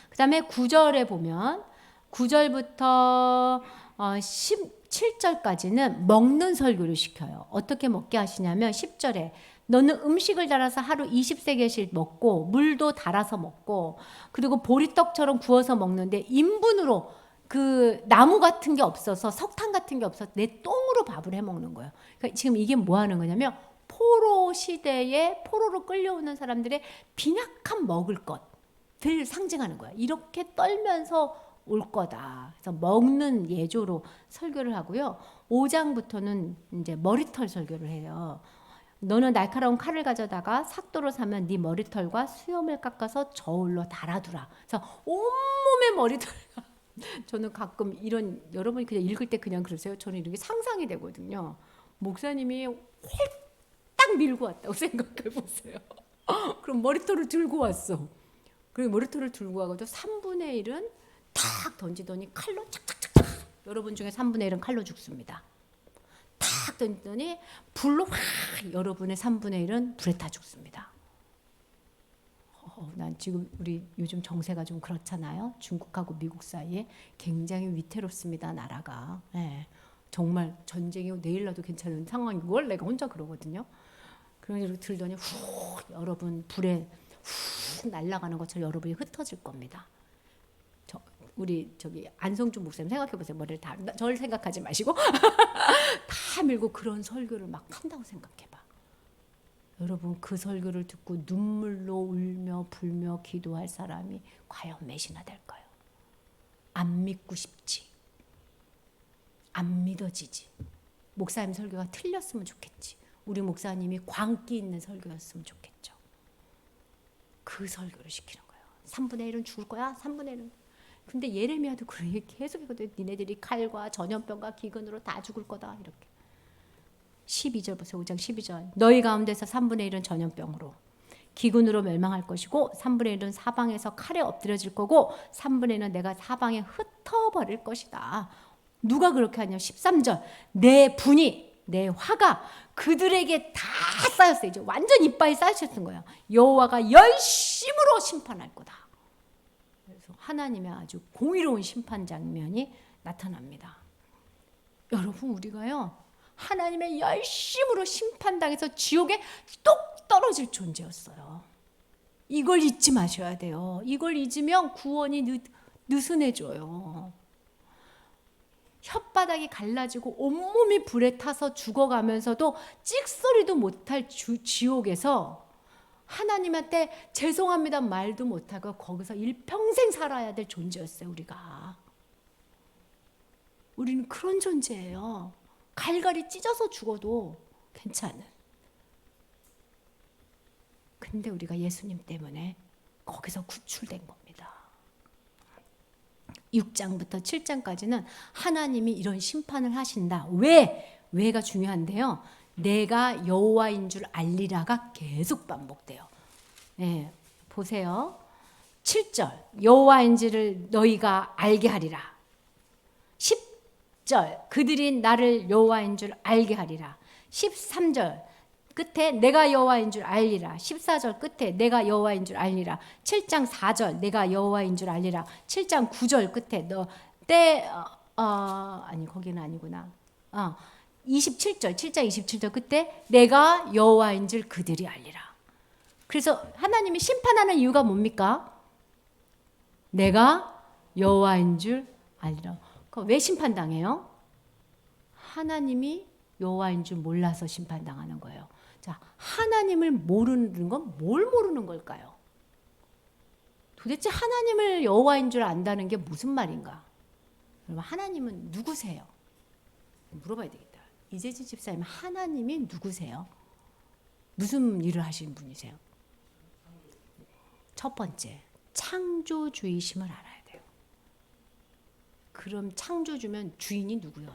A: 그 다음에 9절에 보면 9절부터 17절까지는 먹는 설교를 시켜요. 어떻게 먹게 하시냐면 10절에 너는 음식을 달아서 하루 20세겔씩 먹고 물도 달아서 먹고 그리고 보리떡처럼 구워서 먹는데 인분으로 그 나무 같은 게 없어서 석탄 같은 게 없어서 내 똥으로 밥을 해 먹는 거예요. 그러니까 지금 이게 뭐 하는 거냐면 포로 시대에 포로로 끌려오는 사람들의 빈약한 먹을 것들 상징하는 거야. 이렇게 떨면서 올 거다. 그래서 먹는 예조로 설교를 하고요. 5장부터는 이제 머리털 설교를 해요. 너는 날카로운 칼을 가져다가 삭도로 사면 네 머리털과 수염을 깎아서 저울로 달아두라. 그래서 온몸에 머리털과 저는 가끔 이런 여러분이 그냥 읽을 때 그냥 그러세요. 저는 이렇게 상상이 되거든요. 목사님이 홀딱 밀고 왔다고 생각해 보세요. 그럼 머리털을 들고 왔어. 그리고 머리털을 들고 와가지고 3분의 1은 탁 던지더니 칼로 착착착착. 여러분 중에 3분의 1은 칼로 죽습니다. 탁 던지더니 불로 확 여러분의 3분의 1은 불에 타 죽습니다. 난 지금 우리 요즘 정세가 좀 그렇잖아요. 중국하고 미국 사이에 굉장히 위태롭습니다. 나라가. 네. 정말 전쟁이 내일 나도 괜찮은 상황인 걸 내가 혼자 그러거든요. 그러니 이렇게 들더니 훅 여러분 불에 훅 날아가는 것처럼 여러분이 흩어질 겁니다. 우리 저기 안성준 목사님 생각해 보세요. 머리를 다 저를 생각하지 마시고 다 밀고 그런 설교를 막 한다고 생각해봐. 여러분 그 설교를 듣고 눈물로 울며 불며 기도할 사람이 과연 몇이나 될까요? 안 믿고 싶지. 안 믿어지지. 목사님 설교가 틀렸으면 좋겠지. 우리 목사님이 광기 있는 설교였으면 좋겠죠. 그 설교를 시키는 거예요. 3분의 1은 죽을 거야. 3분의 1은. 근데 예레미야도 그렇게 계속 했거든요. 니네들이 칼과 전염병과 기근으로 다 죽을 거다. 이렇게. 12절 보세요. 5장 12절. 너희 가운데서 3분의 1은 전염병으로 기근으로 멸망할 것이고 3분의 1은 사방에서 칼에 엎드려질 거고 3분의 1은 내가 사방에 흩어버릴 것이다. 누가 그렇게 하냐. 13절. 내 분이 내 화가 그들에게 다 쌓였어요. 이제 완전 이빨이 쌓이셨던 거예요. 여호와가 열심으로 심판할 거다. 그래서 하나님의 아주 공의로운 심판 장면이 나타납니다. 여러분, 우리가요 하나님의 열심으로 심판당해서 지옥에 똑 떨어질 존재였어요. 이걸 잊지 마셔야 돼요. 이걸 잊으면 구원이 느슨해져요. 혓바닥이 갈라지고 온몸이 불에 타서 죽어가면서도 찍소리도 못할 지옥에서 하나님한테 죄송합니다 말도 못하고 거기서 일평생 살아야 될 존재였어요. 우리는 그런 존재예요. 갈갈이 찢어서 죽어도 괜찮은. 근데 우리가 예수님 때문에 거기서 구출된 겁니다. 6장부터 7장까지는 하나님이 이런 심판을 하신다. 왜가 중요한데요. 내가 여호와인 줄 알리라가 계속 반복돼요. 네, 보세요. 7절 여호와인지를 너희가 알게 하리라. 10절 그들이 나를 여호와인 줄 알게 하리라. 13절 끝에 내가 여호와인 줄 알리라. 14절 끝에 내가 여호와인 줄 알리라. 7장 4절 내가 여호와인 줄 알리라. 7장 9절 끝에 아니 거기는 아니구나. 27절 7장 27절 끝에 내가 여호와인 줄 그들이 알리라. 그래서 하나님이 심판하는 이유가 뭡니까? 내가 여호와인 줄 알리라. 왜 심판당해요? 하나님이 여호와인 줄 몰라서 심판당하는 거예요. 자, 하나님을 모르는 건 뭘 모르는 걸까요? 도대체 하나님을 여호와인 줄 안다는 게 무슨 말인가? 여러분, 하나님은 누구세요? 물어봐야 되겠다. 이재진 집사님, 하나님이 누구세요? 무슨 일을 하시는 분이세요? 첫 번째, 창조주이심을 알아야 돼요. 그럼 창조주면 주인이 누구예요?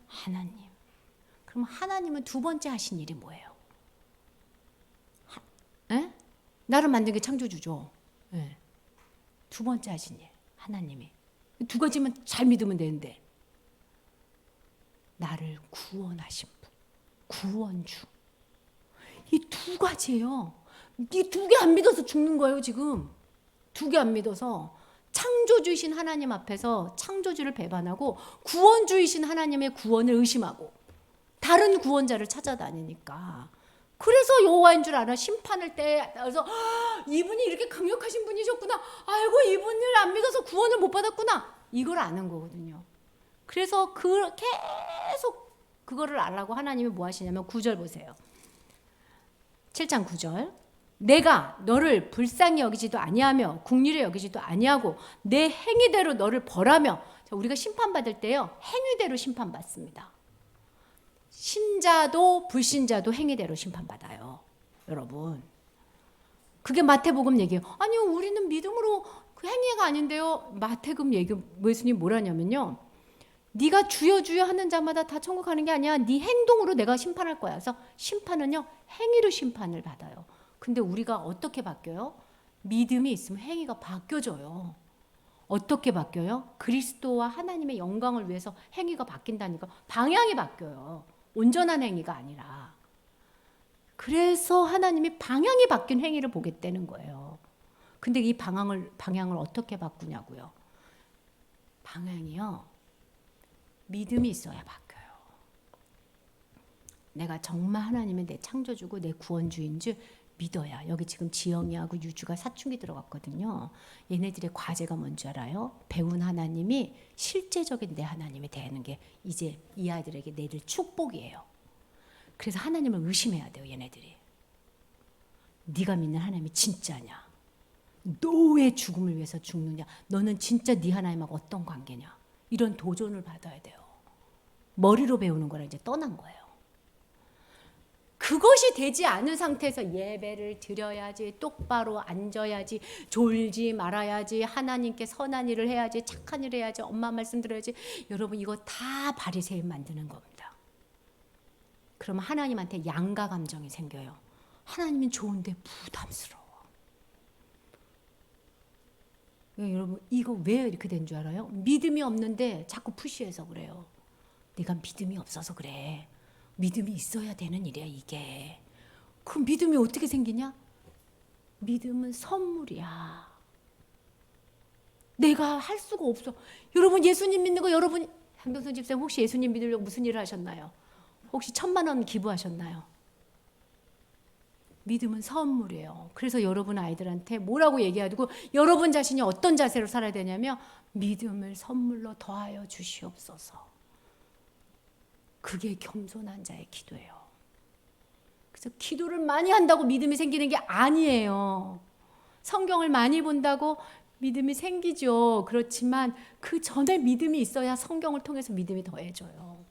A: 하나님. 그럼 하나님은 두 번째 하신 일이 뭐예요? 나를 만든 게 창조주죠. 네. 두 번째 하신 일, 하나님이. 두 가지만 잘 믿으면 되는데. 나를 구원하신 분, 구원주. 이 두 가지예요. 이 두 개 안 믿어서 죽는 거예요, 지금. 두 개 안 믿어서. 창조주이신 하나님 앞에서 창조주를 배반하고 구원주이신 하나님의 구원을 의심하고 다른 구원자를 찾아다니니까. 그래서 여호와인 줄 알아. 심판할 때 그래서 이분이 이렇게 강력하신 분이셨구나. 아이고, 이분을 안 믿어서 구원을 못 받았구나. 이걸 아는 거거든요. 그래서 계속 그거를 알라고 하나님이 뭐 하시냐면 9절 보세요. 7장 9절. 내가 너를 불쌍히 여기지도 아니하며 긍휼히 여기지도 아니하고 내 행위대로 너를 벌하며. 우리가 심판받을 때요, 행위대로 심판받습니다. 신자도 불신자도 행위대로 심판받아요. 여러분, 그게 마태복음 얘기예요. 아니요, 우리는 믿음으로 그 행위가 아닌데요. 마태복음 얘기 예수님 뭐라냐면요, 네가 주여 주여 하는 자마다 다 천국 가는 게 아니야. 네 행동으로 내가 심판할 거야. 그래서 심판은요, 행위로 심판을 받아요. 근데 우리가 어떻게 바뀌어요? 믿음이 있으면 행위가 바뀌어져요. 어떻게 바뀌어요? 그리스도와 하나님의 영광을 위해서 행위가 바뀐다니까. 방향이 바뀌어요. 온전한 행위가 아니라. 그래서 하나님이 방향이 바뀐 행위를 보겠다는 거예요. 근데 이 방향을 어떻게 바꾸냐고요? 방향이요, 믿음이 있어야 바뀌어요. 내가 정말 하나님의 내 창조주고 내 구원주인 줄 믿어야. 여기 지금 지영이하고 유주가 사춘기 들어갔거든요. 얘네들의 과제가 뭔지 알아요? 배운 하나님이 실제적인 내 하나님이 되는 게 이제 이 아이들에게 내릴 축복이에요. 그래서 하나님을 의심해야 돼요, 얘네들이. 네가 믿는 하나님이 진짜냐? 너 왜 죽음을 위해서 죽느냐? 너는 진짜 네 하나님하고 어떤 관계냐? 이런 도전을 받아야 돼요. 머리로 배우는 거라 이제 떠난 거예요. 그것이 되지 않은 상태에서 예배를 드려야지, 똑바로 앉아야지, 졸지 말아야지, 하나님께 선한 일을 해야지, 착한 일을 해야지, 엄마 말씀 들어야지. 여러분, 이거 다 바리새인 만드는 겁니다. 그러면 하나님한테 양가 감정이 생겨요. 하나님은 좋은데 부담스러워. 여러분, 이거 왜 이렇게 된 줄 알아요? 믿음이 없는데 자꾸 푸시해서 그래요. 내가 믿음이 없어서 그래. 믿음이 있어야 되는 일이야 이게. 그 믿음이 어떻게 생기냐? 믿음은 선물이야. 내가 할 수가 없어. 여러분 예수님 믿는 거 여러분 한병선 집사님 혹시 예수님 믿으려고 무슨 일을 하셨나요? 혹시 1,000,000원 기부하셨나요? 믿음은 선물이에요. 그래서 여러분 아이들한테 뭐라고 얘기하고 여러분 자신이 어떤 자세로 살아야 되냐면 믿음을 선물로 더하여 주시옵소서. 그게 겸손한 자의 기도예요. 그래서 기도를 많이 한다고 믿음이 생기는 게 아니에요. 성경을 많이 본다고 믿음이 생기죠. 그렇지만 그 전에 믿음이 있어야 성경을 통해서 믿음이 더해져요.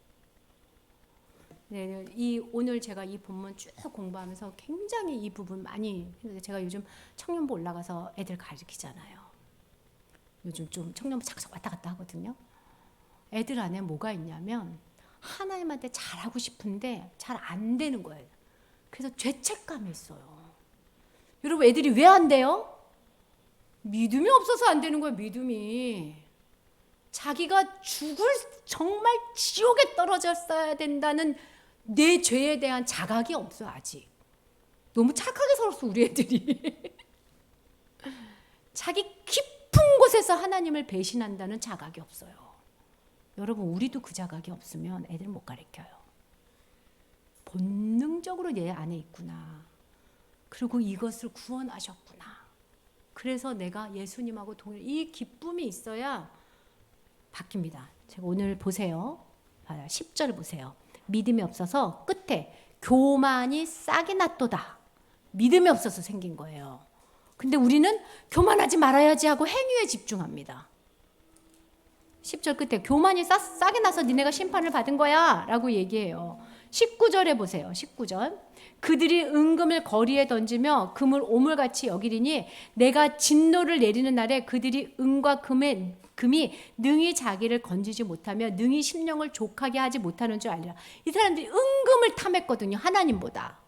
A: 네, 오늘 제가 이 본문 쭉 공부하면서 굉장히 이 부분 많이 했는데 제가 요즘 청년부 올라가서 애들 가르치잖아요. 요즘 좀 청년부 자꾸 왔다 갔다 하거든요. 애들 안에 뭐가 있냐면 하나님한테 잘하고 싶은데 잘 안 되는 거예요. 그래서 죄책감이 있어요. 여러분 애들이 왜 안 돼요? 믿음이 없어서 안 되는 거예요. 믿음이. 자기가 죽을 정말 지옥에 떨어졌어야 된다는 내 죄에 대한 자각이 없어요. 아직. 너무 착하게 살았어 우리 애들이. 자기 깊은 곳에서 하나님을 배신한다는 자각이 없어요. 여러분 우리도 그 자각이 없으면 애들 못 가르쳐요. 본능적으로 내 안에 있구나. 그리고 이것을 구원하셨구나. 그래서 내가 예수님하고 이 기쁨이 있어야 바뀝니다. 제가 오늘 보세요. 10절 보세요. 믿음이 없어서 끝에 교만이 싹이 났도다. 믿음이 없어서 생긴 거예요. 근데 우리는 교만하지 말아야지 하고 행위에 집중합니다. 10절 끝에 교만이 싹이 나서 니네가 심판을 받은 거야 라고 얘기해요. 19절에 보세요. 19절. 그들이 은금을 거리에 던지며 금을 오물같이 여기리니 내가 진노를 내리는 날에 그들이 은과 금이 능히 자기를 건지지 못하며 능히 심령을 족하게 하지 못하는 줄 알리라. 이 사람들이 은금을 탐했거든요. 하나님보다.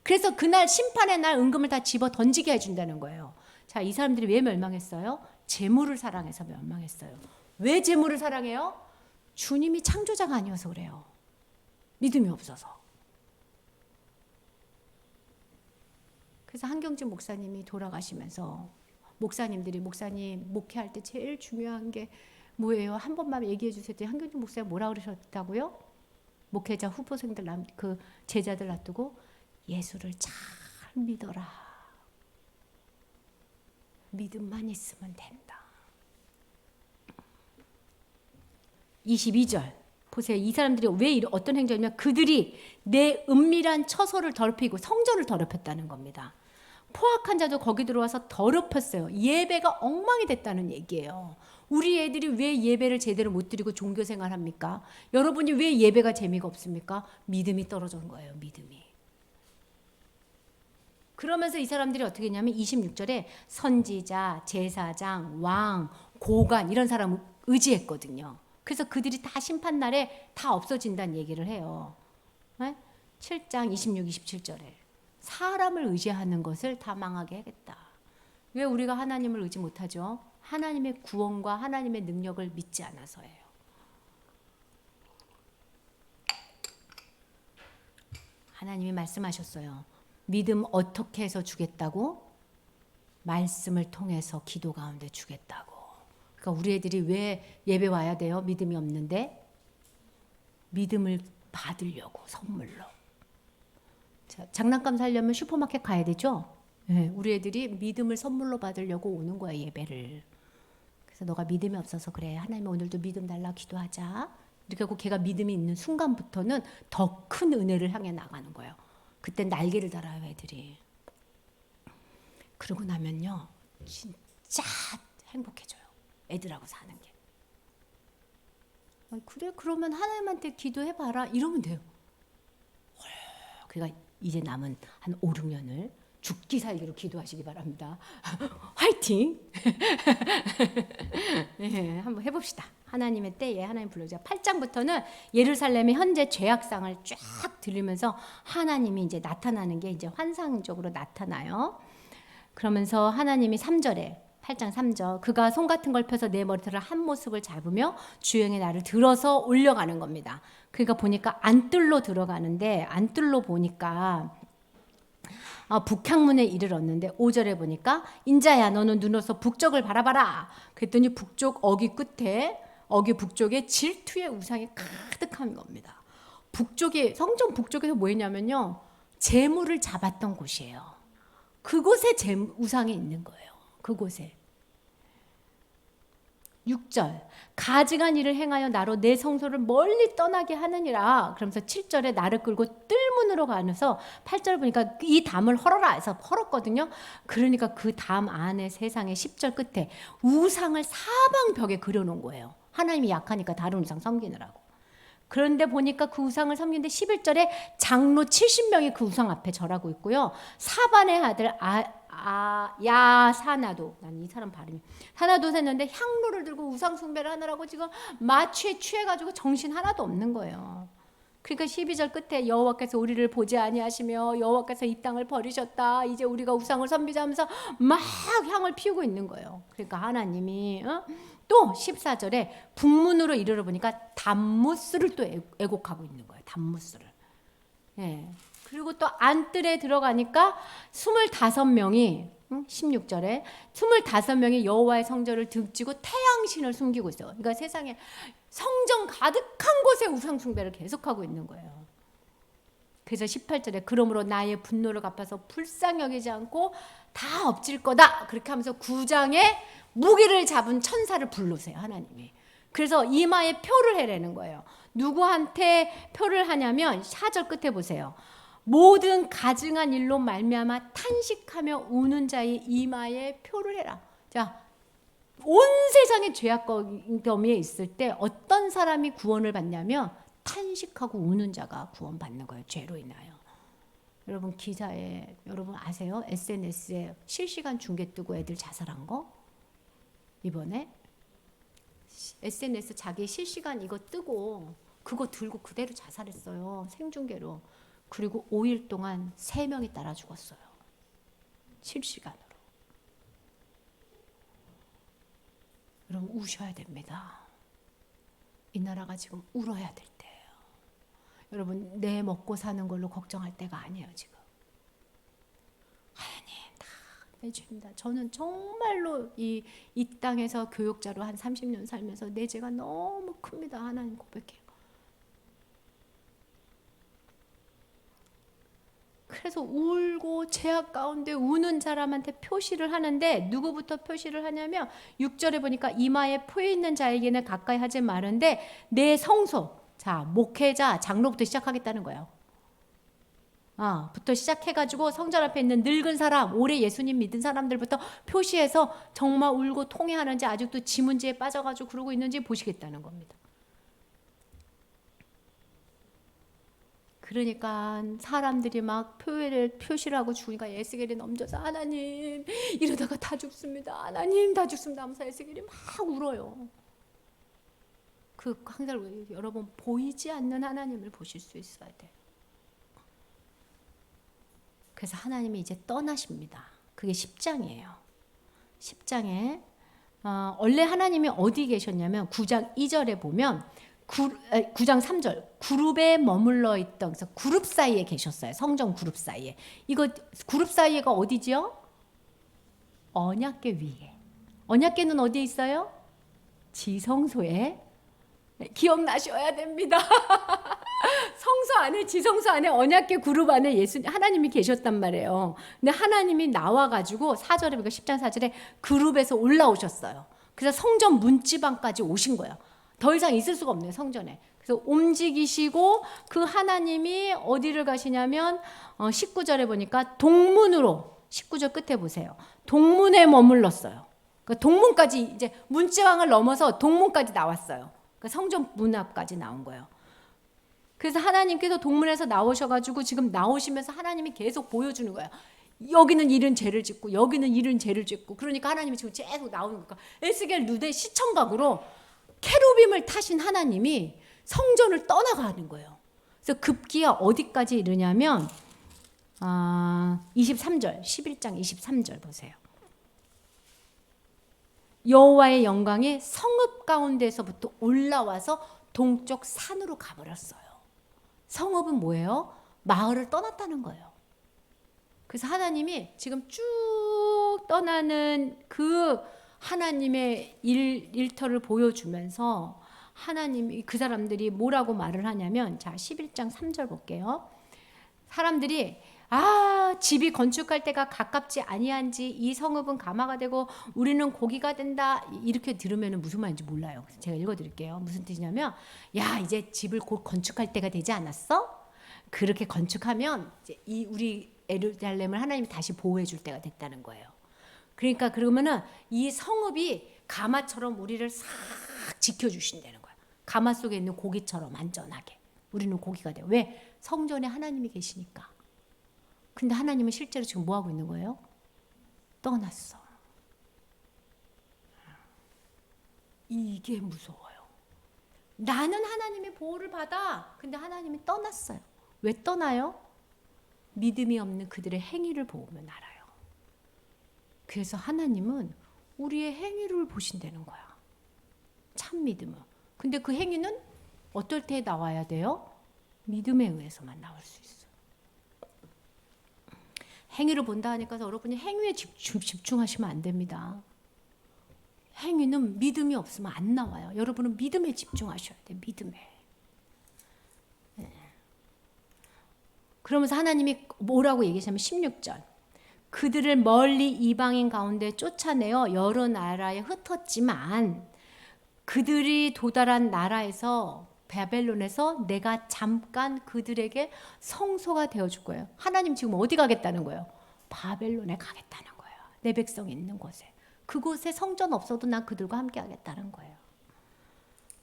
A: 그래서 그날 심판의 날 은금을 다 집어 던지게 해준다는 거예요. 자, 이 사람들이 왜 멸망했어요? 재물을 사랑해서 멸망했어요. 왜 재물을 사랑해요? 주님이 창조자가 아니어서 그래요. 믿음이 없어서. 그래서 한경진 목사님이 돌아가시면서 목사님 목회할 때 제일 중요한 게 뭐예요? 한 번만 얘기해 주세요. 한경진 목사님 뭐라 그러셨다고요? 목회자 후보생들 그 제자들 놔두고 예수를 잘 믿어라. 믿음만 있으면 된다. 22절 보세요. 이 사람들이 왜 어떤 행동이냐면 그들이 내 은밀한 처소를 더럽히고 성전을 더럽혔다는 겁니다. 포악한 자도 거기 들어와서 더럽혔어요. 예배가 엉망이 됐다는 얘기예요. 우리 애들이 왜 예배를 제대로 못 드리고 종교생활 합니까? 여러분이 왜 예배가 재미가 없습니까? 믿음이 떨어진 거예요. 믿음이. 그러면서 이 사람들이 어떻게 했냐면 26절에 선지자, 제사장, 왕, 고관 이런 사람을 의지했거든요. 그래서 그들이 다 심판날에 다 없어진다는 얘기를 해요. 7장 26, 27절에 사람을 의지하는 것을 다 망하게 하겠다. 왜 우리가 하나님을 의지 못하죠? 하나님의 구원과 하나님의 능력을 믿지 않아서예요. 하나님이 말씀하셨어요. 믿음 어떻게 해서 주겠다고? 말씀을 통해서 기도 가운데 주겠다고. 그러니까 우리 애들이 왜 예배 와야 돼요? 믿음이 없는데 믿음을 받으려고 선물로. 자, 장난감 사려면 슈퍼마켓 가야 되죠? 네, 우리 애들이 믿음을 선물로 받으려고 오는 거야 예배를. 그래서 너가 믿음이 없어서 그래. 하나님 오늘도 믿음 달라 기도하자. 이렇게 하고 걔가 믿음이 있는 순간부터는 더 큰 은혜를 향해 나가는 거예요. 그때 날개를 달아요 애들이. 그러고 나면요 진짜 행복해져요. 애들하고 사는 게. 그래 그러면 하나님한테 기도해봐라 이러면 돼요. 그러니까 이제 남은 한 5, 6년을 죽기 살기로 기도하시기 바랍니다. 화이팅! 네, 한번 해봅시다. 하나님의 때에 하나님 불러주세요. 8장부터는 예루살렘의 현재 죄악상을 쫙 들리면서 하나님이 이제 나타나는 게 이제 환상적으로 나타나요. 그러면서 하나님이 3절에 8장 3절. 그가 손 같은 걸 펴서 내 머리털을 한 모습을 잡으며 주영의 나를 들어서 올려가는 겁니다. 그러니까 보니까 안뜰로 들어가는데 안뜰로 보니까 북향문에 이르렀는데 5절에 보니까 인자야 너는 눈으로서 북쪽을 바라봐라. 그랬더니 북쪽 어귀 끝에 어귀 북쪽에 질투의 우상이 가득한 겁니다. 북쪽에 성전 북쪽에서 뭐 했냐면요. 재물을 잡았던 곳이에요. 그곳에 우상이 있는 거예요. 그곳에. 6절 가증한 일을 행하여 나로 내 성소를 멀리 떠나게 하느니라. 그러면서 7절에 나를 끌고 뜰문으로 가면서 8절 보니까 이 담을 헐어라 해서 헐었거든요. 그러니까 그 담 안에 세상에 10절 끝에 우상을 사방벽에 그려놓은 거예요. 하나님이 약하니까 다른 우상 섬기느라고. 그런데 보니까 그 우상을 섬기는데 11절에 장로 70명이 그 우상 앞에 절하고 있고요. 사반의 아들 야사나도, 난 이 사람 발음이 사나도 샜는데 향로를 들고 우상 숭배를 하느라고 지금 마취에 취해가지고 정신 하나도 없는 거예요. 그러니까 12절 끝에 여호와께서 우리를 보지 아니하시며 여호와께서 이 땅을 버리셨다. 이제 우리가 우상을 섬기자 하면서 막 향을 피우고 있는 거예요. 그러니까 하나님이 또 14절에 북문으로 이르러 보니까 담무스를 또 애곡하고 있는 거예요. 담무스를. 예. 그리고 또 안뜰에 들어가니까 25명이 16절에 25명이 여호와의 성전을 등지고 태양신을 숨기고 있어요. 그러니까 세상에 성전 가득한 곳에 우상 숭배를 계속하고 있는 거예요. 그래서 18절에 그러므로 나의 분노를 갚아서 불쌍히 여기지 않고 다 엎질 거다. 그렇게 하면서 9장에 무기를 잡은 천사를 부르세요. 하나님이. 그래서 이마에 표를 해라는 거예요. 누구한테 표를 하냐면 4절 끝에 보세요. 모든 가증한 일로 말미암아 탄식하며 우는 자의 이마에 표를 해라. 자, 온 세상의 죄악범위에 있을 때 어떤 사람이 구원을 받냐면 탄식하고 우는 자가 구원받는 거예요. 죄로 인하여. 여러분 기사에 여러분 아세요? SNS에 실시간 중계 뜨고 애들 자살한 거? 이번에 SNS 자기 실시간 이거 뜨고 그거 들고 그대로 자살했어요. 생중계로. 그리고 5일 동안 3명이 따라 죽었어요. 실시간으로. 여러분 우셔야 됩니다. 이 나라가 지금 울어야 될 때예요. 여러분 내 먹고 사는 걸로 걱정할 때가 아니에요. 지금. 하나님 다 내 죄입니다. 저는 정말로 이 땅에서 교육자로 한 30년 살면서 내 죄가 너무 큽니다. 하나님 고백해요. 그래서 울고 죄악 가운데 우는 사람한테 표시를 하는데 누구부터 표시를 하냐면 6절에 보니까 이마에 표 있는 자에게는 가까이 하지 마는데 내 성소, 자 목회자, 장로부터 시작하겠다는 거예요. 부터 시작해가지고 성전 앞에 있는 늙은 사람, 오래 예수님 믿은 사람들부터 표시해서 정말 울고 통회하는지 아직도 지문지에 빠져가지고 그러고 있는지 보시겠다는 겁니다. 그러니까 사람들이 막 표시를 하고 죽으니까 에스겔이 넘쳐서 하나님 이러다가 다 죽습니다. 하나님 다 죽습니다 하면서 에스겔이 막 울어요. 그 항상 여러분 보이지 않는 하나님을 보실 수 있어야 돼요. 그래서 하나님이 이제 떠나십니다. 그게 10장이에요. 10장에 원래 하나님이 어디 계셨냐면 9장 2절에 보면 9장 3절 그룹에 머물러 있던 그래서 그룹 사이에 계셨어요. 성전 그룹 사이에. 이거 그룹 사이에가 어디지요? 언약궤 위에. 언약궤는 어디에 있어요? 지성소에. 기억나셔야 됩니다. 성소 안에 지성소 안에 언약궤 그룹 안에 예수님 하나님이 계셨단 말이에요. 근데 하나님이 나와가지고 4절에 보니까 10장 4절에 그룹에서 올라오셨어요. 그래서 성전 문지방까지 오신 거예요. 더 이상 있을 수가 없네요. 성전에. 그래서 움직이시고 그 하나님이 어디를 가시냐면 19절에 보니까 동문으로 19절 끝에 보세요. 동문에 머물렀어요. 그러니까 동문까지 이제 문지방을 넘어서 동문까지 나왔어요. 그러니까 성전 문 앞까지 나온 거예요. 그래서 하나님께서 동문에서 나오셔가지고 지금 나오시면서 하나님이 계속 보여주는 거예요. 여기는 이런 죄를 짓고 여기는 이런 죄를 짓고 그러니까 하나님이 지금 계속 나오는 거니까 에스겔 눈에 시청각으로 케루빔을 타신 하나님이 성전을 떠나가는 거예요. 그래서 급기야 어디까지 이르냐면 23절 11장 23절 보세요. 여호와의 영광이 성읍 가운데서부터 올라와서 동쪽 산으로 가버렸어요. 성읍은 뭐예요? 마을을 떠났다는 거예요. 그래서 하나님이 지금 쭉 떠나는 그 하나님의 일터를 보여주면서 하나님이 그 사람들이 뭐라고 말을 하냐면, 자 11장 3절 볼게요. 사람들이 집이 건축할 때가 가깝지 아니한지 이 성읍은 가마가 되고 우리는 고기가 된다, 이렇게 들으면 무슨 말인지 몰라요. 그래서 제가 읽어드릴게요. 무슨 뜻이냐면, 야 이제 집을 곧 건축할 때가 되지 않았어? 그렇게 건축하면 이제 이 우리 예루살렘을 하나님이 다시 보호해 줄 때가 됐다는 거예요. 그러니까 그러면은 이 성읍이 가마처럼 우리를 싹 지켜주신다는 거예요. 가마 속에 있는 고기처럼 안전하게 우리는 고기가 돼요. 왜? 성전에 하나님이 계시니까. 근데 하나님은 실제로 지금 뭐 하고 있는 거예요? 떠났어. 이게 무서워요. 나는 하나님의 보호를 받아. 근데 하나님이 떠났어요. 왜 떠나요? 믿음이 없는 그들의 행위를 보면 알아요. 그래서 하나님은 우리의 행위를 보신다는 거야. 참 믿음은. 근데 그 행위는 어떨 때 나와야 돼요? 믿음에 의해서만 나올 수 있어요. 행위를 본다 하니까 여러분이 행위에 집중하시면 안 됩니다. 행위는 믿음이 없으면 안 나와요. 여러분은 믿음에 집중하셔야 돼요. 믿음에. 네. 그러면서 하나님이 뭐라고 얘기하시냐면 16절. 그들을 멀리 이방인 가운데 쫓아내어 여러 나라에 흩었지만 그들이 도달한 나라에서 바벨론에서 내가 잠깐 그들에게 성소가 되어줄 거예요. 하나님 지금 어디 가겠다는 거예요? 바벨론에 가겠다는 거예요. 내 백성이 있는 곳에. 그곳에 성전 없어도 난 그들과 함께 하겠다는 거예요.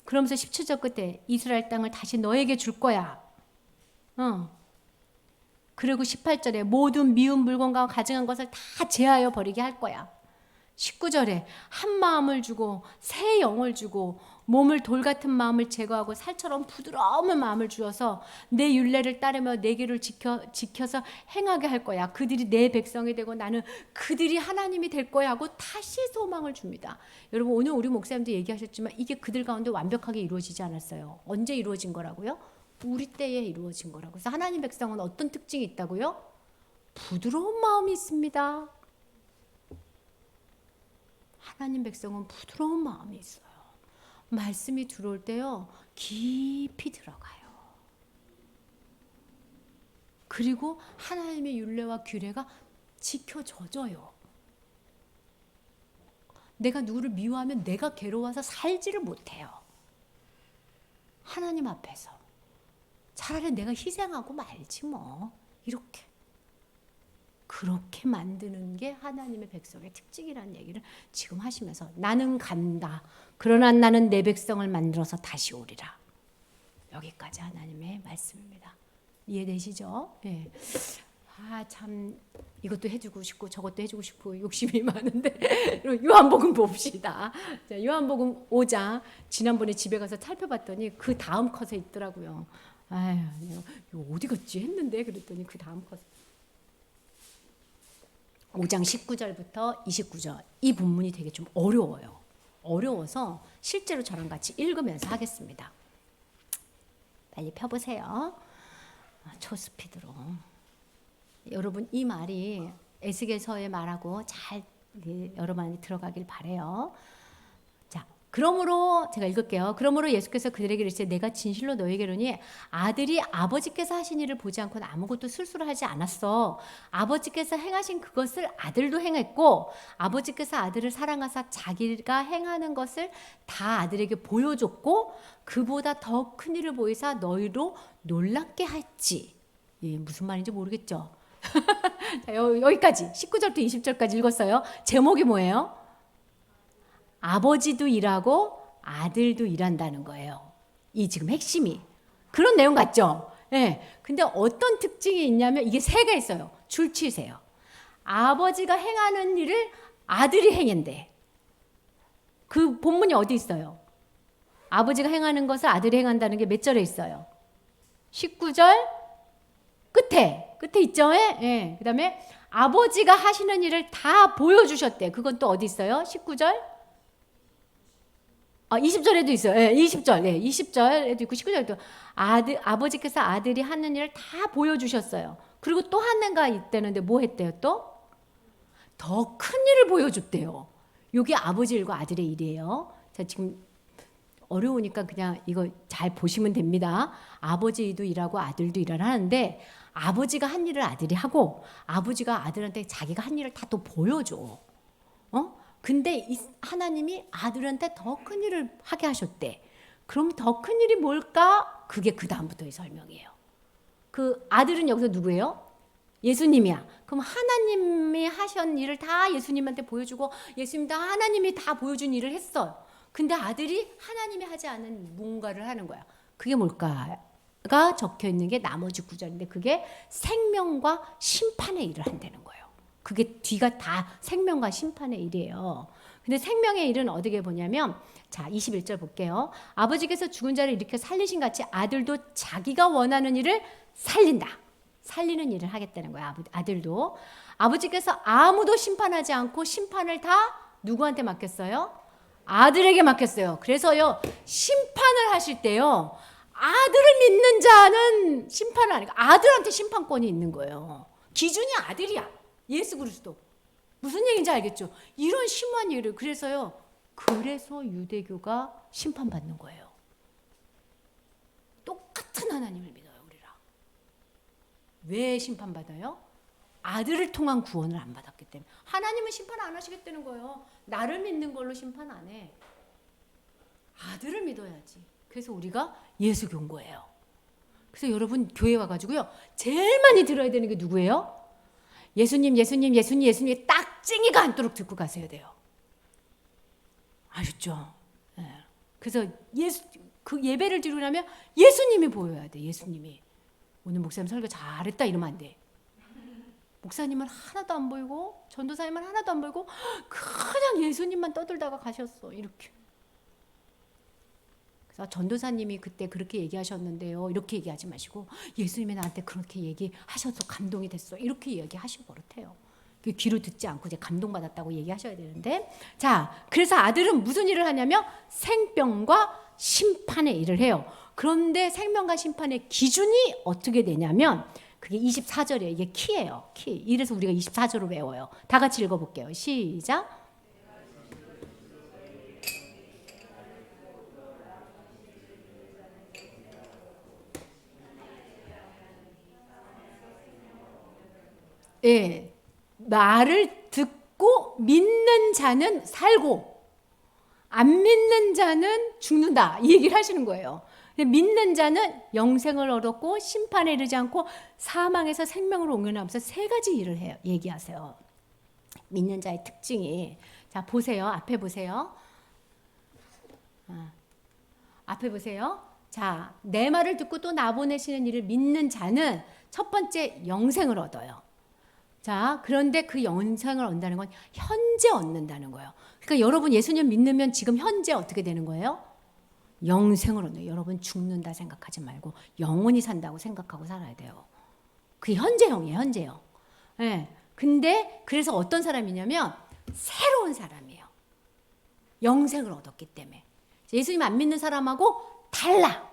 A: 그러면서 17절 끝에 이스라엘 땅을 다시 너에게 줄 거야. 그리고 18절에 모든 미운 물건과 가증한 것을 다 제하여 버리게 할 거야. 19절에 한 마음을 주고 새 영을 주고 몸을 돌 같은 마음을 제거하고 살처럼 부드러운 마음을 주어서 내 율례를 따르며 내 길을 지켜서 행하게 할 거야. 그들이 내 백성이 되고 나는 그들이 하나님이 될 거야 하고 다시 소망을 줍니다. 여러분 오늘 우리 목사님도 얘기하셨지만 이게 그들 가운데 완벽하게 이루어지지 않았어요. 언제 이루어진 거라고요? 우리 때에 이루어진 거라고. 그래서 하나님 백성은 어떤 특징이 있다고요? 부드러운 마음이 있습니다. 하나님 백성은 부드러운 마음이 있어요. 말씀이 들어올 때요, 깊이 들어가요. 그리고 하나님의 율례와 규례가 지켜져요. 내가 누구를 미워하면 내가 괴로워서 살지를 못해요. 하나님 앞에서. 차라리 내가 희생하고 말지 뭐. 이렇게. 그렇게 만드는 게 하나님의 백성의 특징이라는 얘기를 지금 하시면서 나는 간다. 그러나 나는 내 백성을 만들어서 다시 오리라. 여기까지 하나님의 말씀입니다. 이해되시죠? 예. 참 이것도 해주고 싶고 저것도 해주고 싶고 욕심이 많은데 요한복음 봅시다. 자, 요한복음 5장 지난번에 집에 가서 살펴봤더니 그 다음 컷에 있더라고요. 아유, 이거 어디 갔지 했는데 그랬더니 그 다음 컷 5장 19절부터 29절 이 본문이 되게 좀 어려워요. 어려워서 실제로 저랑 같이 읽으면서 하겠습니다. 빨리 펴보세요. 초스피드로. 여러분 이 말이 에스겔서의 말하고 잘 여러분이 들어가길 바래요. 자, 그러므로 제가 읽을게요. 그러므로 예수께서 그들에게 이르시되 내가 진실로 너에게 이르노니 아들이 아버지께서 하신 일을 보지 않고는 아무것도 스스로 하지 않았어. 아버지께서 행하신 그것을 아들도 행했고 아버지께서 아들을 사랑하사 자기가 행하는 것을 다 아들에게 보여줬고 그보다 더 큰 일을 보이사 너희로 놀랍게 했지. 예, 무슨 말인지 모르겠죠. 자, 여기까지 19절부터 20절까지 읽었어요. 제목이 뭐예요? 아버지도 일하고 아들도 일한다는 거예요. 이 지금 핵심이. 그런 내용 같죠? 예. 근데 어떤 특징이 있냐면 이게 세 개 있어요. 줄 치세요. 아버지가 행하는 일을 아들이 행한대. 그 본문이 어디 있어요? 아버지가 행하는 것을 아들이 행한다는 게 몇 절에 있어요? 19절 끝에 있죠? 예. 그다음에 아버지가 하시는 일을 다 보여주셨대. 그건 또 어디 있어요? 19절 20절에도 있어요. 예, 20절. 예, 20절에도 있고 19절에도 아버지께서 아들이 하는 일을 다 보여주셨어요. 그리고 또 하는가 있다는데 뭐 했대요 또? 더 큰 일을 보여줬대요. 이게 아버지 일과 아들의 일이에요. 자, 지금 어려우니까 그냥 이거 잘 보시면 됩니다. 아버지도 일하고 아들도 일을 하는데 아버지가 한 일을 아들이 하고 아버지가 아들한테 자기가 한 일을 다 또 보여줘. 근데 하나님이 아들한테 더 큰 일을 하게 하셨대. 그럼 더 큰 일이 뭘까? 그게 그 다음부터의 설명이에요. 그 아들은 여기서 누구예요? 예수님이야. 그럼 하나님이 하신 일을 다 예수님한테 보여주고 예수님 다 하나님이 다 보여준 일을 했어요. 근데 아들이 하나님이 하지 않은 뭔가를 하는 거야. 그게 뭘까가 적혀 있는 게 나머지 구절인데 그게 생명과 심판의 일을 한다는 거예요. 그게 뒤가 다 생명과 심판의 일이에요. 근데 생명의 일은 어떻게 보냐면 자 21절 볼게요. 아버지께서 죽은 자를 일으켜 살리신 같이 아들도 자기가 원하는 일을 살린다. 살리는 일을 하겠다는 거야. 아들도. 아버지께서 아무도 심판하지 않고 심판을 다 누구한테 맡겼어요? 아들에게 맡겼어요. 그래서요 심판을 하실 때요 아들을 믿는 자는 심판을 하니까 아들한테 심판권이 있는 거예요. 기준이 아들이야. 예수 그리스도. 무슨 얘기인지 알겠죠? 이런 심한 일을 그래서 유대교가 심판받는 거예요. 똑같은 하나님을 믿어요 우리랑. 왜 심판받아요? 아들을 통한 구원을 안 받았기 때문에. 하나님은 심판 안 하시겠다는 거예요. 나를 믿는 걸로 심판 안 해. 아들을 믿어야지. 그래서 우리가 예수교인 거예요. 그래서 여러분 교회 와가지고요 제일 많이 들어야 되는 게 누구예요? 예수님 딱쟁이가 않도록 듣고 가셔야 돼요. 아셨죠? 네. 그래서 그 예배를 드리고 나면 예수님이 보여야 돼. 예수님이. 오늘 목사님 설교 잘했다 이러면 안 돼. 목사님은 하나도 안 보이고 전도사님은 하나도 안 보이고 그냥 예수님만 떠들다가 가셨어. 이렇게. 그래서 전도사님이 그때 그렇게 얘기하셨는데요. 이렇게 얘기하지 마시고 예수님이 나한테 그렇게 얘기하셔서 감동이 됐어. 이렇게 얘기하시고 버릇해요. 귀로 듣지 않고 이제 감동받았다고 얘기하셔야 되는데 자 그래서 아들은 무슨 일을 하냐면 생명과 심판의 일을 해요. 그런데 생명과 심판의 기준이 어떻게 되냐면 그게 24절이에요. 이게 키예요. 키. 이래서 우리가 24절을 외워요. 다 같이 읽어볼게요. 시작. 예, 말을 듣고 믿는 자는 살고 안 믿는 자는 죽는다 이 얘기를 하시는 거예요. 믿는 자는 영생을 얻었고 심판에 이르지 않고 사망에서 생명으로 옮겨나면서 세 가지 일을 해요. 얘기하세요. 믿는 자의 특징이 자 보세요. 앞에 보세요. 앞에 보세요. 자, 내 말을 듣고 또 나 보내시는 이를 믿는 자는 첫 번째 영생을 얻어요. 자, 그런데 그 영생을 얻는다는 건 현재 얻는다는 거예요. 그러니까 여러분 예수님 믿으면 지금 현재 어떻게 되는 거예요? 영생을 얻는. 여러분 죽는다 생각하지 말고 영원히 산다고 생각하고 살아야 돼요. 그게 현재형이에요, 현재형. 네. 근데 그래서 어떤 사람이냐면 새로운 사람이에요. 영생을 얻었기 때문에. 예수님 안 믿는 사람하고 달라.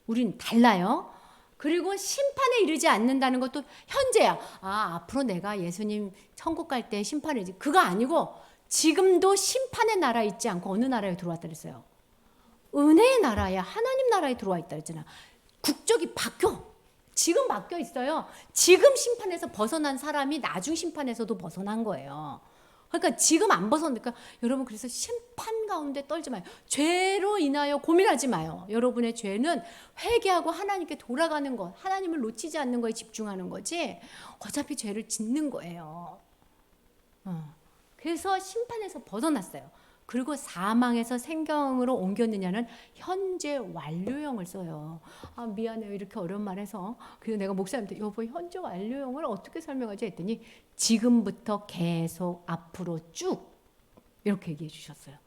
A: 우린 달라요. 그리고 심판에 이르지 않는다는 것도 현재야. 앞으로 내가 예수님 천국 갈 때 심판이지. 그거 아니고 지금도 심판의 나라에 있지 않고 어느 나라에 들어왔다 그랬어요? 은혜의 나라야. 하나님 나라에 들어와 있다 그랬잖아. 국적이 바뀌어. 지금 바뀌어 있어요. 지금 심판에서 벗어난 사람이 나중 심판에서도 벗어난 거예요. 그러니까 지금 안 벗어나니까 여러분 그래서 심판 가운데 떨지 마요. 죄로 인하여 고민하지 마요. 여러분의 죄는 회개하고 하나님께 돌아가는 것, 하나님을 놓치지 않는 거에 집중하는 거지 어차피 죄를 짓는 거예요. 그래서 심판에서 벗어났어요. 그리고 사망에서 생명으로 옮겼느냐는 현재 완료형을 써요. 미안해요. 이렇게 어려운 말 해서. 그래서 내가 목사님한테 여보 현재 완료형을 어떻게 설명하지 했더니 지금부터 계속 앞으로 쭉 이렇게 얘기해 주셨어요.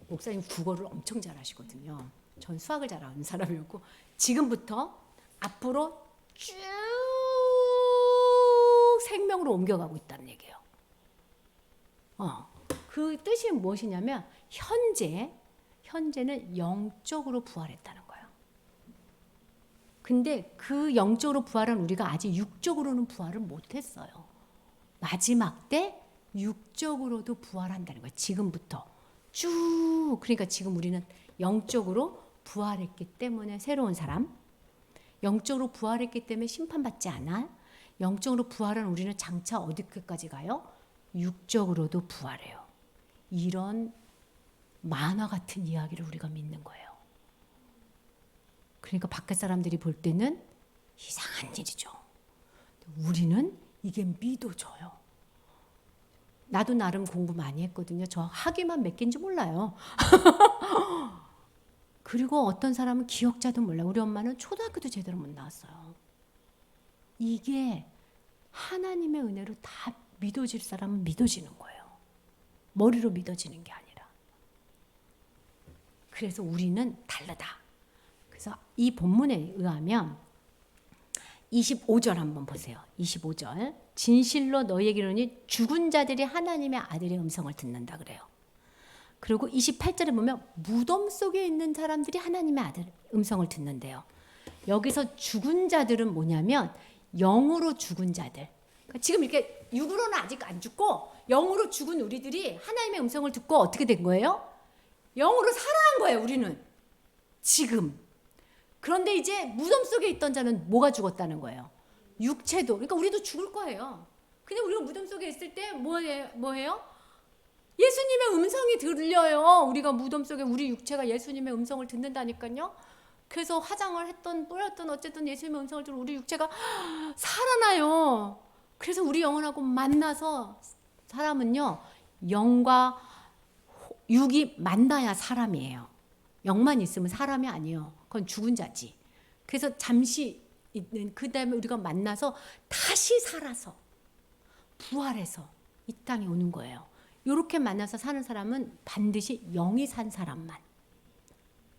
A: 목사님 국어를 엄청 잘하시거든요. 전 수학을 잘 아는 사람이었고 지금부터 앞으로 쭉 생명으로 옮겨가고 있다는 얘기예요. 그 뜻이 무엇이냐면 현재 현재는 영적으로 부활했다는 거예요. 근데 그 영적으로 부활은 우리가 아직 육적으로는 부활을 못했어요. 마지막 때 육적으로도 부활한다는 거예요. 지금부터 쭉. 그러니까 지금 우리는 영적으로 부활했기 때문에 새로운 사람, 영적으로 부활했기 때문에 심판받지 않아. 영적으로 부활한 우리는 장차 어디까지 가요? 육적으로도 부활해요. 이런 만화 같은 이야기를 우리가 믿는 거예요. 그러니까 밖에 사람들이 볼 때는 이상한 일이죠. 우리는 이게 믿어져요. 나도 나름 공부 많이 했거든요. 저 학위만 몇 개인지 몰라요. 그리고 어떤 사람은 기억자도 몰라요. 우리 엄마는 초등학교도 제대로 못 나왔어요. 이게 하나님의 은혜로 다 믿어질 사람은 믿어지는 거예요. 머리로 믿어지는 게 아니라. 그래서 우리는 다르다. 그래서 이 본문에 의하면 25절 한번 보세요. 25절. 진실로 너희에게 이르노니 죽은 자들이 하나님의 아들의 음성을 듣는다 그래요. 그리고 28절에 보면 무덤 속에 있는 사람들이 하나님의 아들 음성을 듣는데요. 여기서 죽은 자들은 뭐냐면 영으로 죽은 자들. 그러니까 지금 이렇게 육으로는 아직 안 죽고 영으로 죽은 우리들이 하나님의 음성을 듣고 어떻게 된 거예요? 영으로 살아난 거예요. 우리는 지금. 그런데 이제 무덤 속에 있던 자는 뭐가 죽었다는 거예요? 육체도. 그러니까 우리도 죽을 거예요. 근데 우리가 무덤 속에 있을 때 뭐예요? 예수님의 음성이 들려요. 우리가 무덤 속에 우리 육체가 예수님의 음성을 듣는다니까요. 그래서 화장을 했던 뭐였던 어쨌든 예수님의 음성을 들으면 우리 육체가 살아나요. 그래서 우리 영혼하고 만나서 사람은요. 영과 육이 만나야 사람이에요. 영만 있으면 사람이 아니에요. 그건 죽은 자지. 그래서 잠시 있는 그 다음에 우리가 만나서 다시 살아서 부활해서 이 땅에 오는 거예요. 이렇게 만나서 사는 사람은 반드시 영이 산 사람만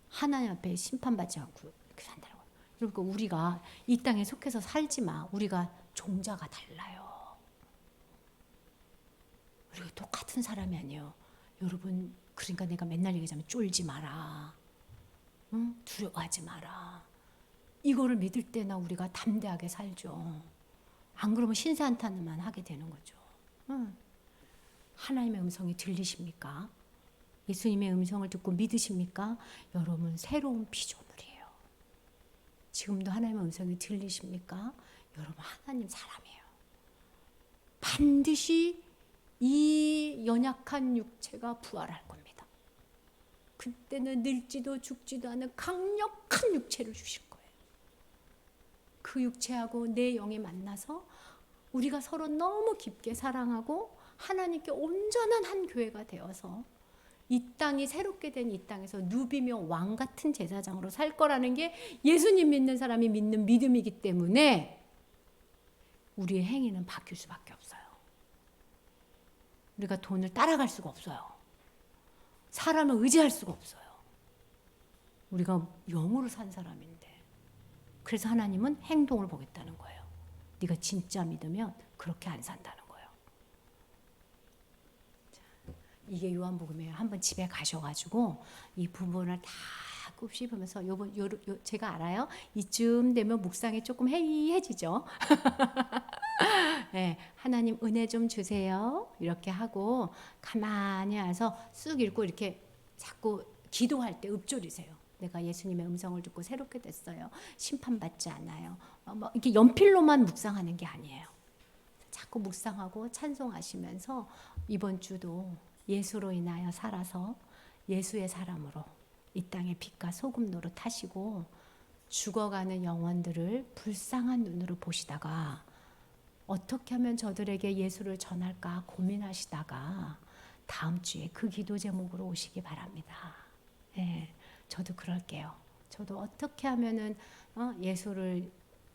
A: 하나님 앞에 심판받지 않고 이렇게 산다는 거예요. 그러니까 우리가 이 땅에 속해서 살지 마. 우리가 종자가 달라요. 우리가 똑같은 사람이 아니에요. 여러분, 그러니까 내가 맨날 얘기하자면 쫄지 마라. 응? 두려워하지 마라. 이거를 믿을 때나 우리가 담대하게 살죠. 안 그러면 신세한탄만 하게 되는 거죠. 응. 하나님의 음성이 들리십니까? 예수님의 음성을 듣고 믿으십니까? 여러분 새로운 피조물이에요. 지금도 하나님의 음성이 들리십니까? 여러분 하나님 사람이에요. 반드시 이 연약한 육체가 부활할 겁니다. 그때는 늙지도 죽지도 않은 강력한 육체를 주실 거예요. 그 육체하고 내 영이 만나서 우리가 서로 너무 깊게 사랑하고 하나님께 온전한 한 교회가 되어서 이 땅이 새롭게 된 이 땅에서 누비며 왕 같은 제사장으로 살 거라는 게 예수님 믿는 사람이 믿는 믿음이기 때문에 우리의 행위는 바뀔 수밖에 없어요. 우리가 돈을 따라갈 수가 없어요. 사람을 의지할 수가 없어요. 우리가 영으로 산 사람인데. 그래서 하나님은 행동을 보겠다는 거예요. 네가 진짜 믿으면 그렇게 안 산다는 거예요. 자, 이게 요한복음이에요. 한번 집에 가셔가지고 이 부분을 다 곱씹으면서 제가 알아요. 이쯤 되면 묵상이 조금 해이해지죠. 네, 하나님 은혜 좀 주세요. 이렇게 하고 가만히 와서 쑥 읽고 이렇게 자꾸 기도할 때 읊조리세요. 내가 예수님의 음성을 듣고 새롭게 됐어요. 심판받지 않아요. 뭐 이렇게 연필로만 묵상하는 게 아니에요. 자꾸 묵상하고 찬송하시면서 이번 주도 예수로 인하여 살아서 예수의 사람으로 이 땅의 빛과 소금 노릇하시고 죽어가는 영혼들을 불쌍한 눈으로 보시다가 어떻게 하면 저들에게 예수를 전할까 고민하시다가 다음 주에 그 기도 제목으로 오시기 바랍니다. 네, 저도 그럴게요. 저도 어떻게 하면은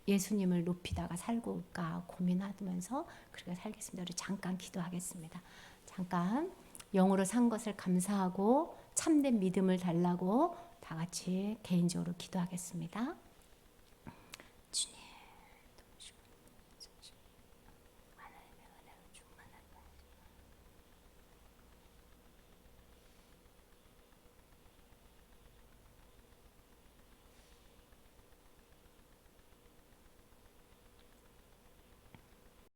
A: 예수님을 높이다가 살고 올까 고민하면서 그렇게 살겠습니다. 우리 잠깐 기도하겠습니다. 잠깐 영으로 산 것을 감사하고 참된 믿음을 달라고 다 같이 개인적으로 기도하겠습니다. 주님.